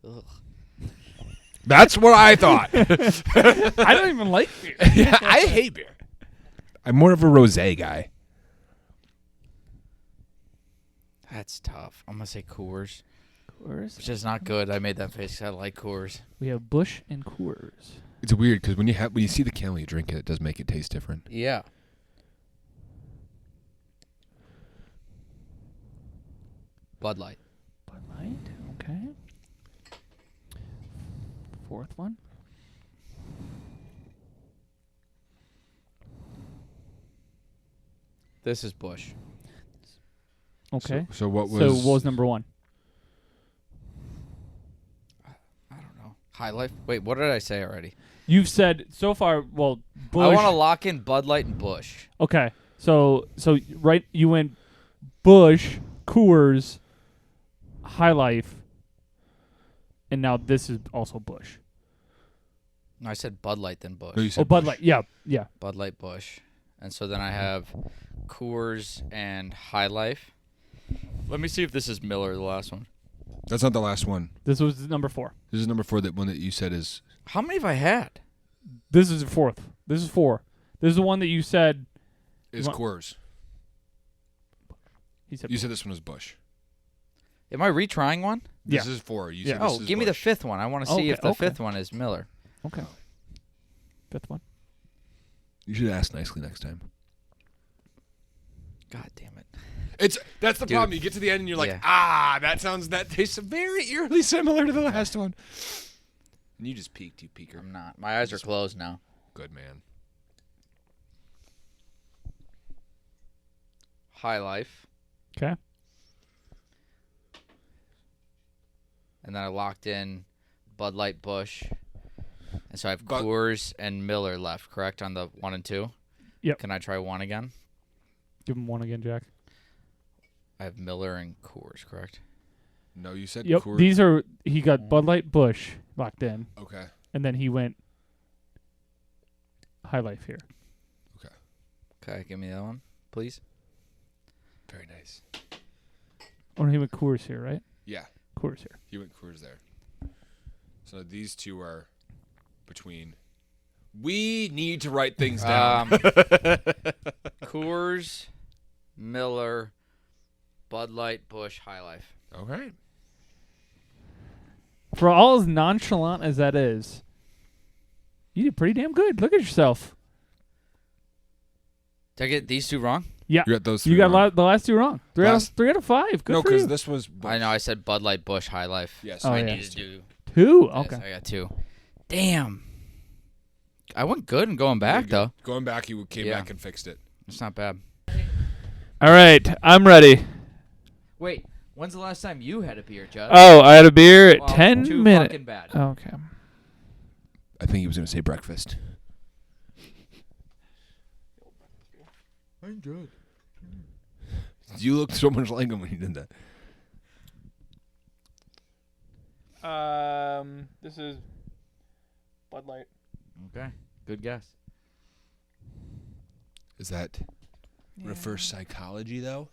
Ugh. That's what I thought. I don't even like beer. Yeah, I hate beer. I'm more of a rosé guy. That's tough. I'm going to say Coors, Coors. which is not good. I made that face 'cause I like Coors. We have Bush and Coors. It's weird because when you see the can when you drink it, it does make it taste different. Yeah. Bud Light. Bud Light. Okay. Fourth one. This is Bush. Okay. So what was? So what was number 1? I don't know. High Life? Wait, what did I say already? You've said so far. Well, Bush. I want to lock in Bud Light and Bush. Okay. So right, you went Bush, Coors, High Life, and now this is also Bush. No, I said Bud Light then Bush. No, you said Oh, Bud Bush. Light. Yeah, yeah. Bud Light, Bush. And so then I have Coors and High Life. Let me see if this is Miller, the last one. That's not the last one. This was number 4. This is number 4. That one that you said is. How many have I had? This is the 4th. This is 4. This is the one that you said. Is Coors. He said. You said this one was Bush. Am I retrying one? This is 4. You said Oh, this is give me the Bush. 5th one. I want to see if the okay. 5th one is Miller. Okay. 5th one. You should ask nicely next time. God damn it. That's the Dude. problem. You get to the end and you're like, Yeah. that tastes very eerily similar to the last one. And you just peeked, you peeker. I'm not. My eyes are closed now. Good man. High Life. Okay. And then I locked in Bud Light Bush. And so I have But- Coors and Miller left, correct, on the 1 and 2? Yep. Can I try 1 again? Give him 1 again, Jack. I have Miller and Coors, correct? No, you said Yep. Coors. He got Bud Light Bush locked in, Okay. and then he went High Life here. Okay, give me that one, please. Very nice. Oh, no, he went Coors here, right? Yeah. Coors here. He went Coors there. So these two are between. We need to write things down. Coors, Miller, Bud Light, Bush, High Life. Okay. For all as nonchalant as that is, you did pretty damn good. Look at yourself. Did I get these 2 wrong? Yeah. You got those three You got wrong. the last 2 wrong. 3 out of 5. Good No, for you. because this was. I know, I said Bud Light, Bush, High Life. Yes. So Oh, I yeah. need to do 2? this. Okay. I got 2. Damn. I went good in going back, though. Going back, you came Yeah. back and fixed it. It's not bad. All right. I'm ready. Wait, when's the last time you had a beer, Judd? Oh, I had a beer at Well, 10 too minutes. fucking bad. Okay. I think he was going to say breakfast. I'm good. You looked so much like him when you did that. This is Bud Light. Okay, good guess. Is that reverse psychology, though?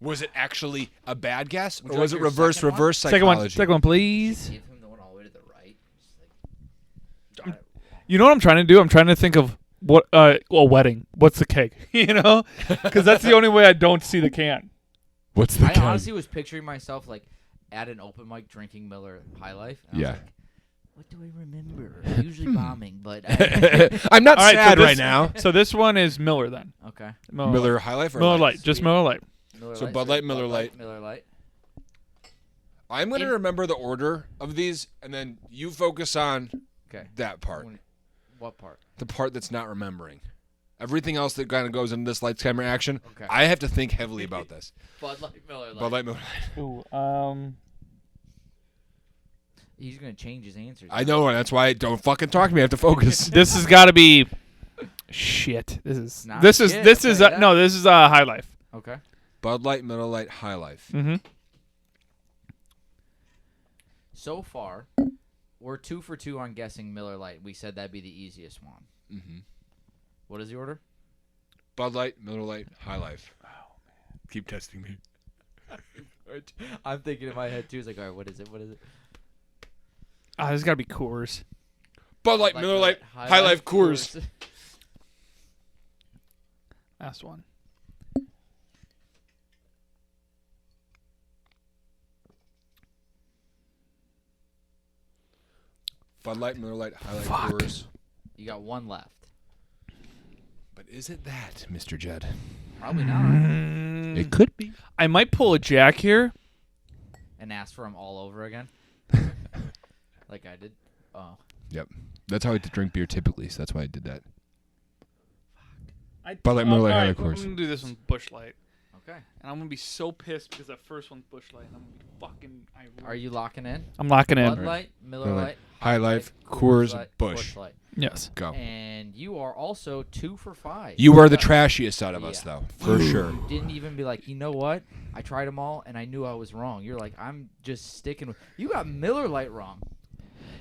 Was it actually a bad guess, Would or you was like it your reverse second one? psychology? Second one, please. Give him the one all the way to the right. Just like, You know what I'm trying to do? I'm trying to think of what a wedding. What's the cake? You know, because that's the only way I don't see the can. What's the I count? honestly was picturing myself like at an open mic drinking Miller High Life. And I was Yeah. like, what do I remember? Usually bombing, but I'm not All right, so sad this- right now. So this one is Miller then. okay. Miller High Life or Miller Light? Light, just Miller Light. Miller So Lite, Bud Light, Miller Lite. Miller Lite. I'm going to remember the order of these, and then you focus on Okay. that part. What part? The part that's not remembering. Everything else that kind of goes into this lights, camera, action, Okay. I have to think heavily about this. Bud Light, Miller Lite. Bud Light, Miller Lite. Ooh, He's gonna change his answers. I know, and that's why don't fucking talk to me. I have to focus. this has got to be shit. This is Not this is shit, this I'll is tell you that. no. This is High Life. Okay. Bud Light, Miller Lite, High Life. Mm-hmm. So far, we're 2 for 2 on guessing Miller Lite. We said that'd be the easiest one. Mm-hmm. What is the order? Bud Light, Miller Lite, High Life. Oh, man. Keep testing me. I'm thinking in my head too. It's like, all right, what is it? What is it? There's got to be Coors. Bud Light, Miller Lite, High Life, Coors. Last one. Bud Light, Miller Lite, High Life, Fuck. Coors. You got one left. But is it that, Mr. Judd? Probably not. It could be. I might pull a Jack here. And ask for them all over again. Like I did. Oh. Yep. That's how I drink beer typically, so that's why I did that. I, Bud Light, Miller Lite, High alright, Life, Coors. I'm gonna do this one Bush Light, Okay. and I'm gonna be so pissed because that first one's Bush Light, and I'm gonna be fucking irate. Are you locking in? I'm locking in. Bud Light, Miller Miller Lite, High Life, Coors, Light, Bush. Light. Yes. Go. And you are also 2 for 5. You are the trashiest out of us, Yeah. though, for sure. You didn't even be like, you know what? I tried them all, and I knew I was wrong. You're like, I'm just sticking with. You got Miller Lite wrong.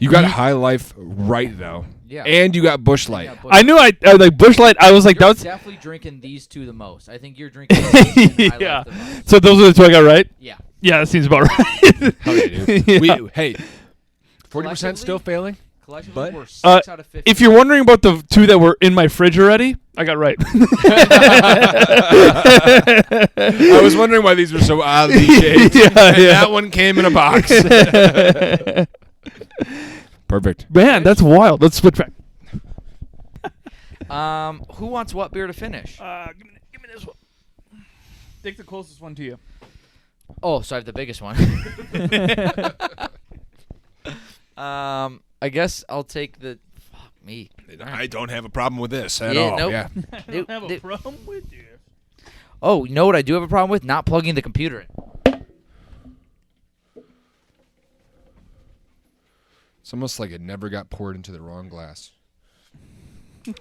You got High Life right, though. Yeah. And you got Bush Light. Yeah, I knew I like Bush Light. I was like, You're that was definitely drinking these 2 the most. I think you're drinking these and High Life yeah. the most. So those are the 2 I got right. Yeah. Yeah, that seems about right. Hell yeah, dude. Yeah. Hey, 40% still failing. Collectively, But- we're 6 out of 50. If you're wondering about the 2 that were in my fridge already, I got right. I was wondering why these were so oddly shaped. Yeah, And yeah. that one came in a box. Perfect. Man, that's wild. Let's switch back. Who wants what beer to finish? Give me this one. Take the closest one to you. Oh, so I have the biggest one. I guess I'll take the. Fuck me. I don't have a problem with this at Yeah, all. nope. Yeah. I don't have a problem with you. Oh, you know what I do have a problem with? Not plugging the computer in. It's almost like it never got poured into the wrong glass. That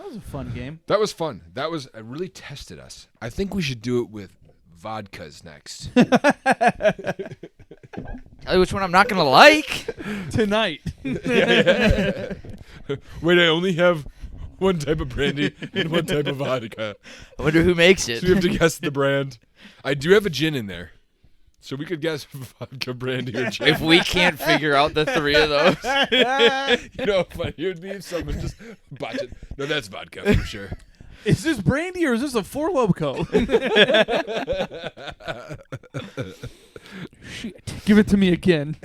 was a fun game. That was fun. It really tested us. I think we should do it with vodkas next. Tell you which one I'm not gonna like. Tonight. Wait, I only have one type of brandy and one type of vodka. I wonder who makes it. So we have to guess the brand. I do have a gin in there. So we could guess vodka, brandy, or gin. If we can't figure out the 3 of those. You know how funny it would be if someone just botched it. No, that's vodka for sure. Is this brandy or is this a Four Loko? Shit. Give it to me again.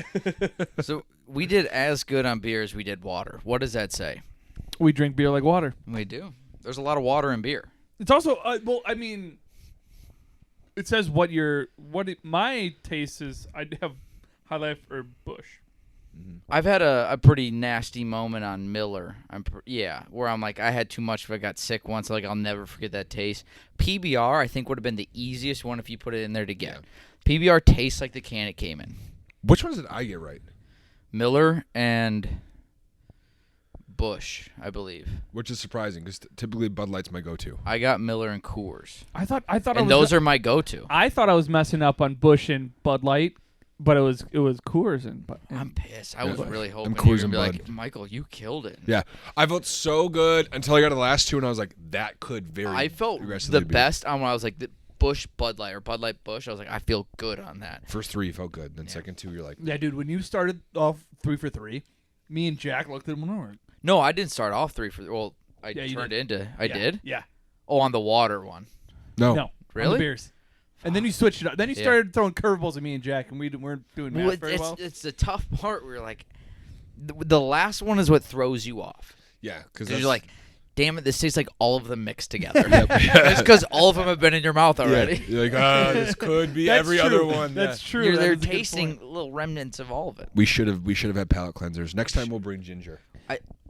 So we did as good on beer as we did water. What does that say? We drink beer like water. We do. There's a lot of water in beer. It's also, well, I mean, it says my taste is, I'd have High Life or Bush. I've had a pretty nasty moment on Miller. Where I'm like, I had too much if I got sick once. Like, I'll never forget that taste. PBR, I think, would have been the easiest one if you put it in there to get. PBR tastes like the can it came in. Which ones did I get right? Miller and Bush, I believe. Which is surprising because typically Bud Light's my go-to. I got Miller and Coors. I thought And those are my go-to. I thought I was messing up on Bush and Bud Light, but it was Coors and Bud. I'm pissed. I was really hoping you Coors were going to and be like, Bud. Michael, you killed it. Yeah, I felt so good until I got to the last 2, and I was like, that could very. I felt aggressively the be. best on when I was like, the Bush Bud Light or Bud Light Bush. I was like, I feel good on that. First 3 felt good, then second 2 you're like, Yeah, dude, when you started off 3 for 3, me and Jack looked at one over. No, I didn't start off 3 for. Well, I Yeah, you turned did. into. I did. Yeah. Oh, on the water one. No. Really? On the beers. And then you switched it up. Then you started throwing curveballs at me and Jack, and we weren't doing math Well, very well. it's the tough part where you're like, the last one is what throws you off. yeah, because You're like, damn it, this tastes like all of them mixed together. It's because all of them have been in your mouth already. You're like, this could be That's every true. other one. That's true. You're That they're is a good tasting point. little remnants of all of it. We should have had palate cleansers. Next time we'll bring ginger.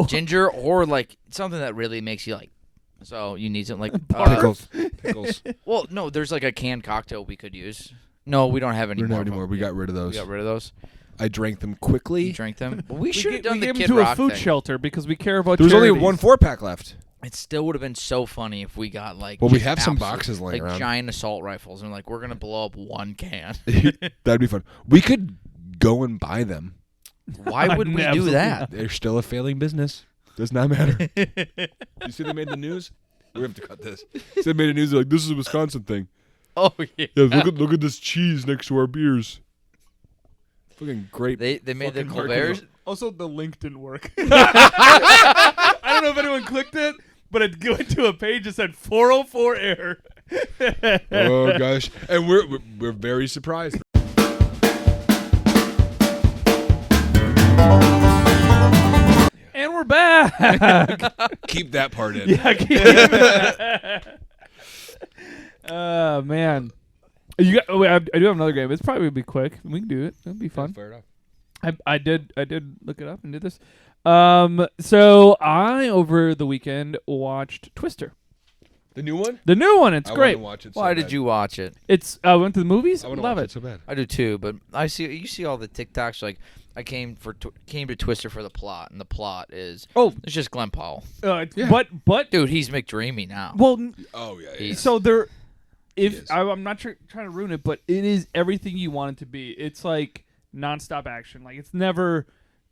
Ginger or like something that really makes you like. So you need something like Pickles. Well, no, there's like a canned cocktail we could use. No, we don't have any We don't more. have any more. We got rid of those. We got rid of those. I drank them quickly. You drank them. But we should have We done the gave Kid them to Rock a food thing. shelter because we care about There was only charities. one 4-pack left. It still would have been so funny if we got like. Well, we just have some absolute- boxes laying like around. giant assault rifles, and like we're gonna blow up one can. That'd be fun. We could go and buy them. Why would we do Absolutely that? They're still a failing business. Does not matter. You see they made the news? We have to cut this. They made the news. They're like, this is a Wisconsin thing. Oh yeah. Yeah, look at this cheese next to our beers. Fucking great. They made the fucking Colberts. marketing. Also, the link didn't work. I don't know if anyone clicked it, but it went to a page that said 404 error. Oh gosh, and we're very surprised. And we're back. Keep that part in. Yeah, keep it. Man. Wait, I do have another game. It's probably gonna be quick. We can do it. It'll be fun. Fire it up. I did look it up and did this. So I over the weekend watched Twister, The new one? the new one. It's I great. want to watch it. So Why bad. did you watch it? It's I went to the movies. I want to Love watch it. it so bad. I do too, but you see all the TikToks like I came to Twister for the plot, and the plot is it's just Glenn Powell. Yeah. But Dude, he's McDreamy now. well, Oh yeah. He's- so there. It is. I'm not trying to ruin it, but it is everything you want it to be. It's like nonstop action. Like it's never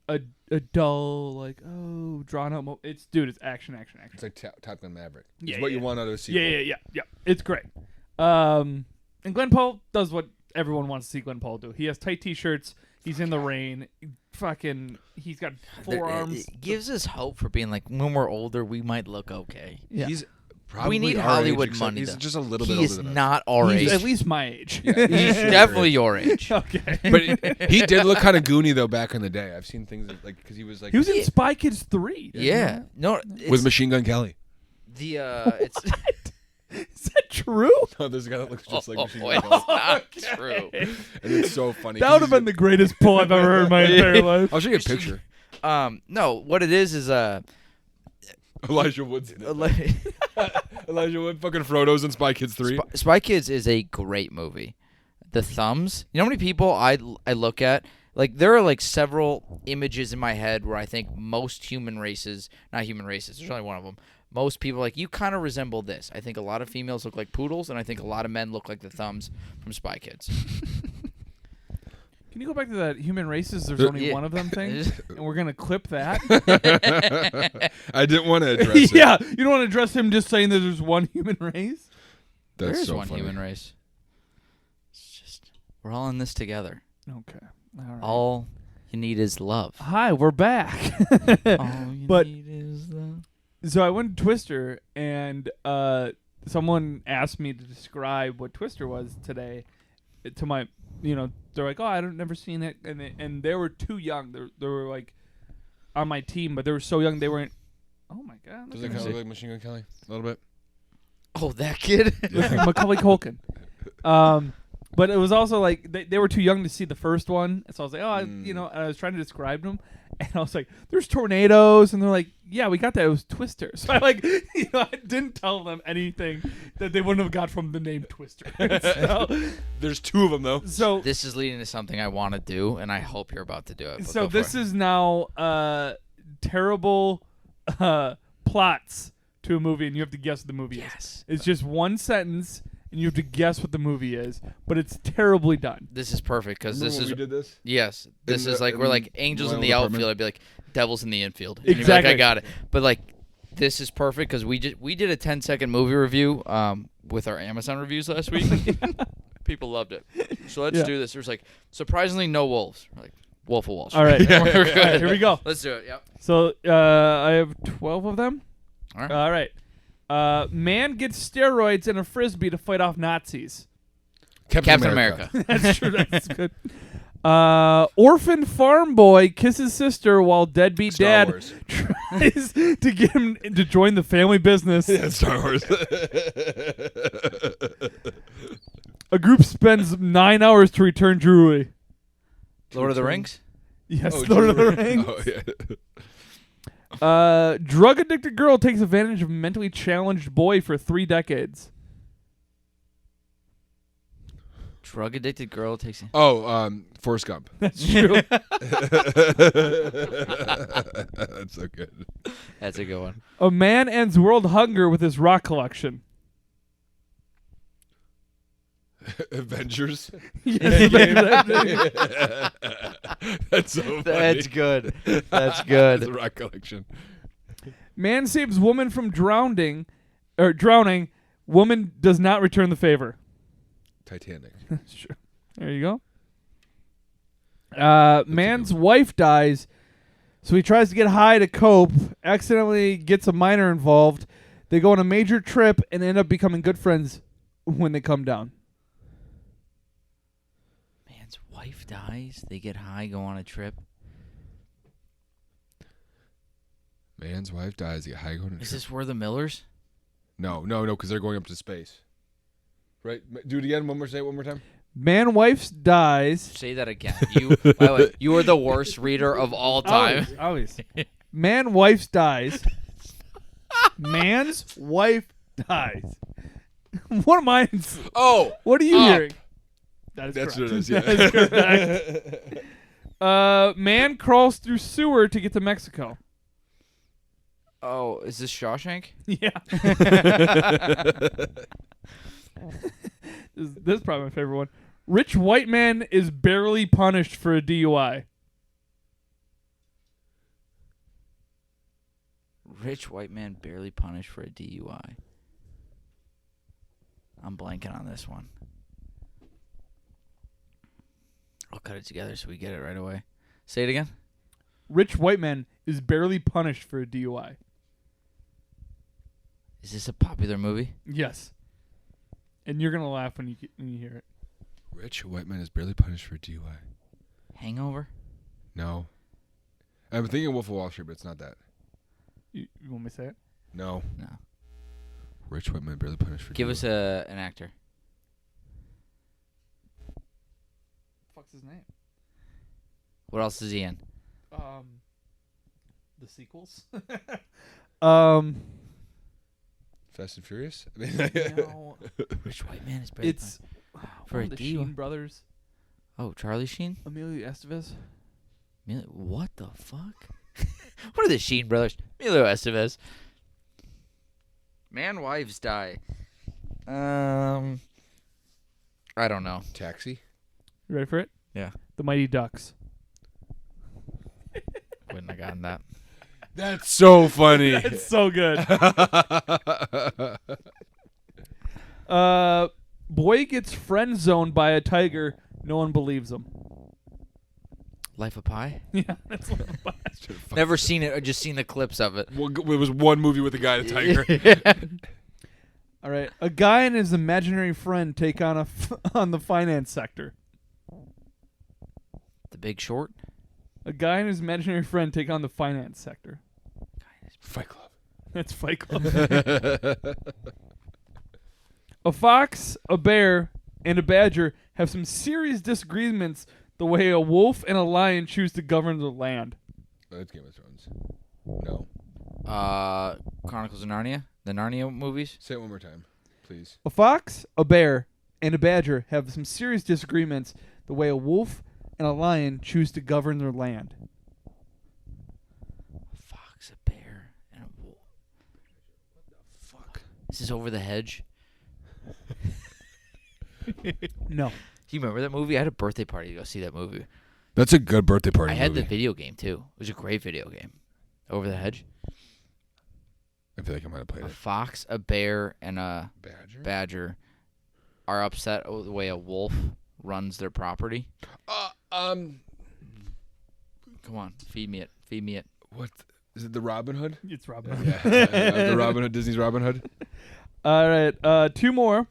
a dull like drawn out. It's action. It's like Top Gun Maverick. Yeah, It's what yeah. you want out of a sequel. Yeah. It's great. And Glenn Paul does what everyone wants to see Glenn Paul do. He has tight T-shirts. He's in the rain. He's got forearms. It gives us hope for being like, when we're older, we might look okay. Yeah. He's probably We need our Hollywood age, money, He's though. just a little bit He older is than us. not our He's age. at least my age. He's definitely your age. Okay. But he did look kind of goony though back in the day. I've seen things like because he was like He was in Spy Kids 3. Yeah. No, with Machine Gun Kelly. it's Is that true? Oh, there's a guy that looks just like Machine it's Gun Kelly, not true. and it's so funny. That would have been the greatest pull I've ever heard in my entire life. I'll show you a picture. No, what it is Elijah Wood's in it. Elijah Wood, fucking Frodo's in Spy Kids 3. Spy Kids is a great movie. The thumbs. You know how many people I look at? Like, there are like several images in my head where I think most human races, not human races, there's only one of them. Most people are like, you kind of resemble this. I think a lot of females look like poodles, and I think a lot of men look like the thumbs from Spy Kids. Can you go back to that human races? There's only Yeah. one of them thing, and we're gonna clip that. I didn't want to address it. Yeah, you don't want to address him just saying that there's one human race. There That's is so one funny. human race. It's just, we're all in this together. Okay, all right. All you need is love. Hi, we're back. All you But- need is love. So I went to Twister, and someone asked me to describe what Twister was today. To my, they're like, "Oh, I've never seen it," and they were too young. They were like on my team, but they were so young they weren't. Oh my god! Does it kind of look like Machine Gun Kelly a little bit? Oh, that kid? Macaulay Culkin. But it was also like they were too young to see the first one, so I was like, and I was trying to describe them, and I was like, "There's tornadoes," and they're like, "Yeah, we got that. It was Twister." So I I didn't tell them anything that they wouldn't have got from the name Twister. There's two of them though. So This is leading to something I want to do, and I hope you're about to do it. so this is now terrible plots to a movie, and you have to guess what the movie is. Yes. It's just one sentence, and you have to guess what the movie is, but it's terribly done. This is perfect because this is we did this. yes. This In is the- like we're in like angels in Wild the Department? outfield. I'd be like devils in the infield. And you'd be Exactly. like, I got it. But like this is perfect because we did a 10-second movie review with our Amazon reviews last week. People loved it. So let's Yeah. do this. There's like surprisingly no wolves. We're like Wolf of Wall Street. All right. We're All good. right, here we go. Let's do it. Yep. So I have 12 of them. All right. All right. Man gets steroids and a frisbee to fight off Nazis. Captain America. That's true. That's good. Orphan farm boy kisses sister while deadbeat Star dad Wars. tries to get him to join the family business. Yeah, Star Wars. A group spends 9 hours to return jewelry. Lord of the Rings. Yes, Oh, Lord of the Jewelry. Rings. Oh, yeah. Drug addicted girl takes advantage of mentally challenged boy for 3 decades. Drug addicted girl takes. Oh, Forrest Gump. That's true. That's so good. That's a good one. A man ends world hunger with his rock collection. Avengers. Yes, That's so funny. That's good. That's That's good. the rock collection. Man saves woman from drowning. Woman does not return the favor. Titanic. Sure. There you go. Man's wife dies, so he tries to get high to cope, accidentally gets a minor involved. They go on a major trip and end up becoming good friends when they come down. Man's wife dies. They get high, go on a trip. Man's wife dies. Get high going. Is this We're the Millers? No, because they're going up to space. Right? Do it again. Say it one more time. Man wife dies. Say that again. You, by the way, you are the worst reader of all time. Always. Man wife dies. Man's wife dies. What am I? Oh, What are you Up. hearing? that's correct. what it is. Yeah. That is correct. Man crawls through sewer to get to Mexico. Oh, is this Shawshank? Yeah. This is probably my favorite one. Rich white man is barely punished for a DUI. Rich white man barely punished for a DUI. I'm blanking on this one. I'll cut it together so we get it right away. Say it again. Rich white man is barely punished for a DUI. Is this a popular movie? Yes. And you're gonna laugh when you hear it. Rich white man is barely punished for DUI. Hangover? No. I'm thinking Wolf of Wall Street, but it's not that. You want me to say it? No. No. Rich white man barely punished for Give DUI. us an actor. What's his name? What else is he in? The sequels. Fast and Furious? No, Rich white man is barely it's For one a of the DUI? Sheen brothers. Oh, Charlie Sheen? Emilio Estevez. What the fuck? What are the Sheen brothers? Emilio Estevez. Man, wives die. I don't know. Taxi? You ready for it? Yeah. The Mighty Ducks. Wouldn't have gotten that. That's so funny. It's so good. Boy gets friend zoned by a tiger. No one believes him. Life of Pi? Yeah, that's what Never seen it. I just seen the clips of it. Well, it was one movie with a guy and a tiger. All right. A guy and his imaginary friend take on on the finance sector. The Big Short? A guy and his imaginary friend take on the finance sector. Fight Club. That's Fight Club. A fox, a bear, and a badger have some serious disagreements the way a wolf and a lion choose to govern the land. Oh, that's Game of Thrones. No. Chronicles of Narnia? The Narnia movies? Say it one more time, please. A fox, a bear, and a badger have some serious disagreements the way a wolf and a lion choose to govern their land. A fox, a bear, and a wolf. What the fuck? Is this Over the Hedge? No. Do you remember that movie? I had a birthday party to go see that movie. That's a good birthday party I had movie. the video game, too. It was a great video game. Over the Hedge. I feel like I might have played A it. fox, a bear, and a badger are upset with the way a wolf runs their property. Come on, feed me it. Feed me it. What? Is it the Robin Hood? It's Robin. Yeah. The Robin Hood, Disney's Robin Hood. All right. Two more.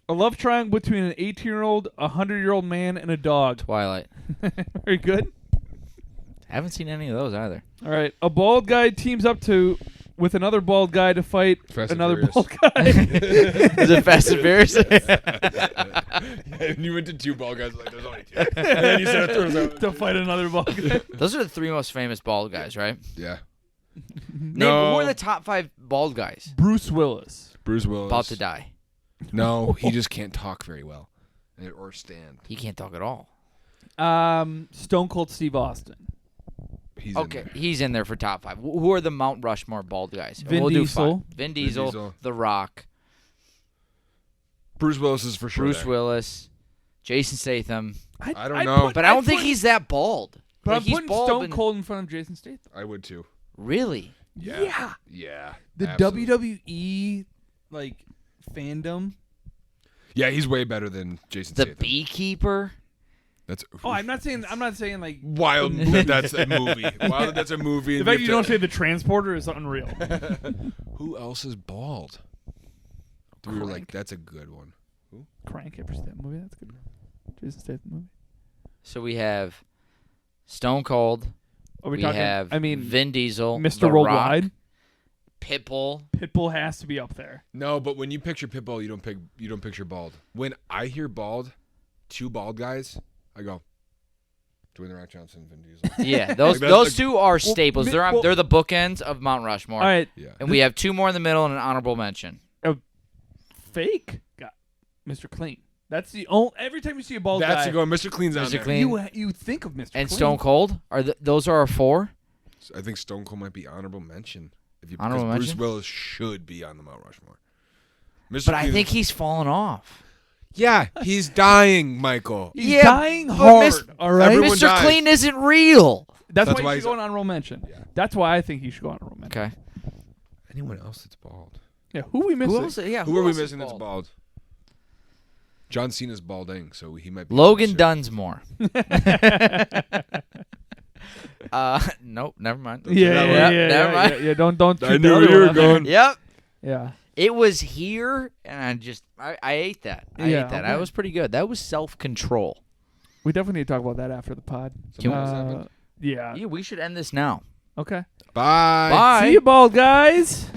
A love triangle between an 18-year-old, a 100-year-old man, and a dog. Twilight. Very good. Haven't seen any of those either. All right. A bald guy teams up with another bald guy to fight Fast and another Furious. bald guy. Is it Fast and Furious? And you went to two bald guys like there's only two. And then you said to fight another bald guy. Those are the three most famous bald guys, right? Yeah. Name, who are the top 5 bald guys? Bruce Willis. Bruce Willis. About to die. No, he just can't talk very well. Or stand. He can't talk at all. Stone Cold Steve Austin. He's Okay, in there. he's in there for top 5. Who are the Mount Rushmore bald guys? Vin we'll do Diesel. 5. Vin Diesel, Diesel. The Rock, Bruce Willis is for sure. Bruce there. Willis, Jason Statham. I don't know. But I don't think he's that bald. But Like, I'm he's putting bald Stone and- Cold in front of Jason Statham. I would too. Really? Yeah. Yeah. The absolutely. WWE fandom. Yeah, he's way better than Jason The Statham. Beekeeper. That's Oh, I'm not saying like wild. That's a movie. Wild. That's a movie. the and fact you you have don't say the transporter is unreal. Who else is bald? We were like, that's a good one. Crank, ever see that movie? That's a good. Jason Statham movie. So we have Stone Cold. Are we We talking? have I mean, Vin Diesel, Mr. The Worldwide. Rock, Pitbull. Pitbull has to be up there. No, but when you picture Pitbull, you don't picture bald. When I hear bald, two bald guys, I go, Dwayne The Rock Johnson, Vin Diesel. Yeah, those that's those like- two are staples. mi- They're well- they're the bookends of Mount Rushmore. All right, Yeah. And we have 2 more in the middle and an honorable mention. fake got Mr. Clean. That's the only. Every time you see a bald That's guy, going. Mr. Clean's on Mr. there. Clean. you think of Mr. And Clean. Stone Cold are those are our 4. I think Stone Cold might be honorable mention. Honorable because Bruce mention? Willis should be on the Mount Rushmore. Mr. But I Clean- think he's fallen off. yeah, he's dying, Michael. He's Yeah, dying but hard. Mis- all right, Everyone Mr. dies. Clean isn't real. that's That's why why he he's- should go on honorable mention. Yeah. That's why I think he should go on honorable mention. Okay. Anyone else that's bald? Yeah, who are we missing? Who else? Yeah. Who are we else is missing that's bald? John Cena's balding, so he might be Logan soon. Dunsmore. Nope, never mind. Never mind. Yeah, don't. I shoot knew the where other you were one out there. going. Yep. Yeah. It was here, and I ate that. I Yeah, ate that. okay. That was pretty good. That was self-control. We definitely need to talk about that after the pod. Something else happened? Yeah. Yeah, we should end this now. Okay. Bye. Bye. See you, bald guys.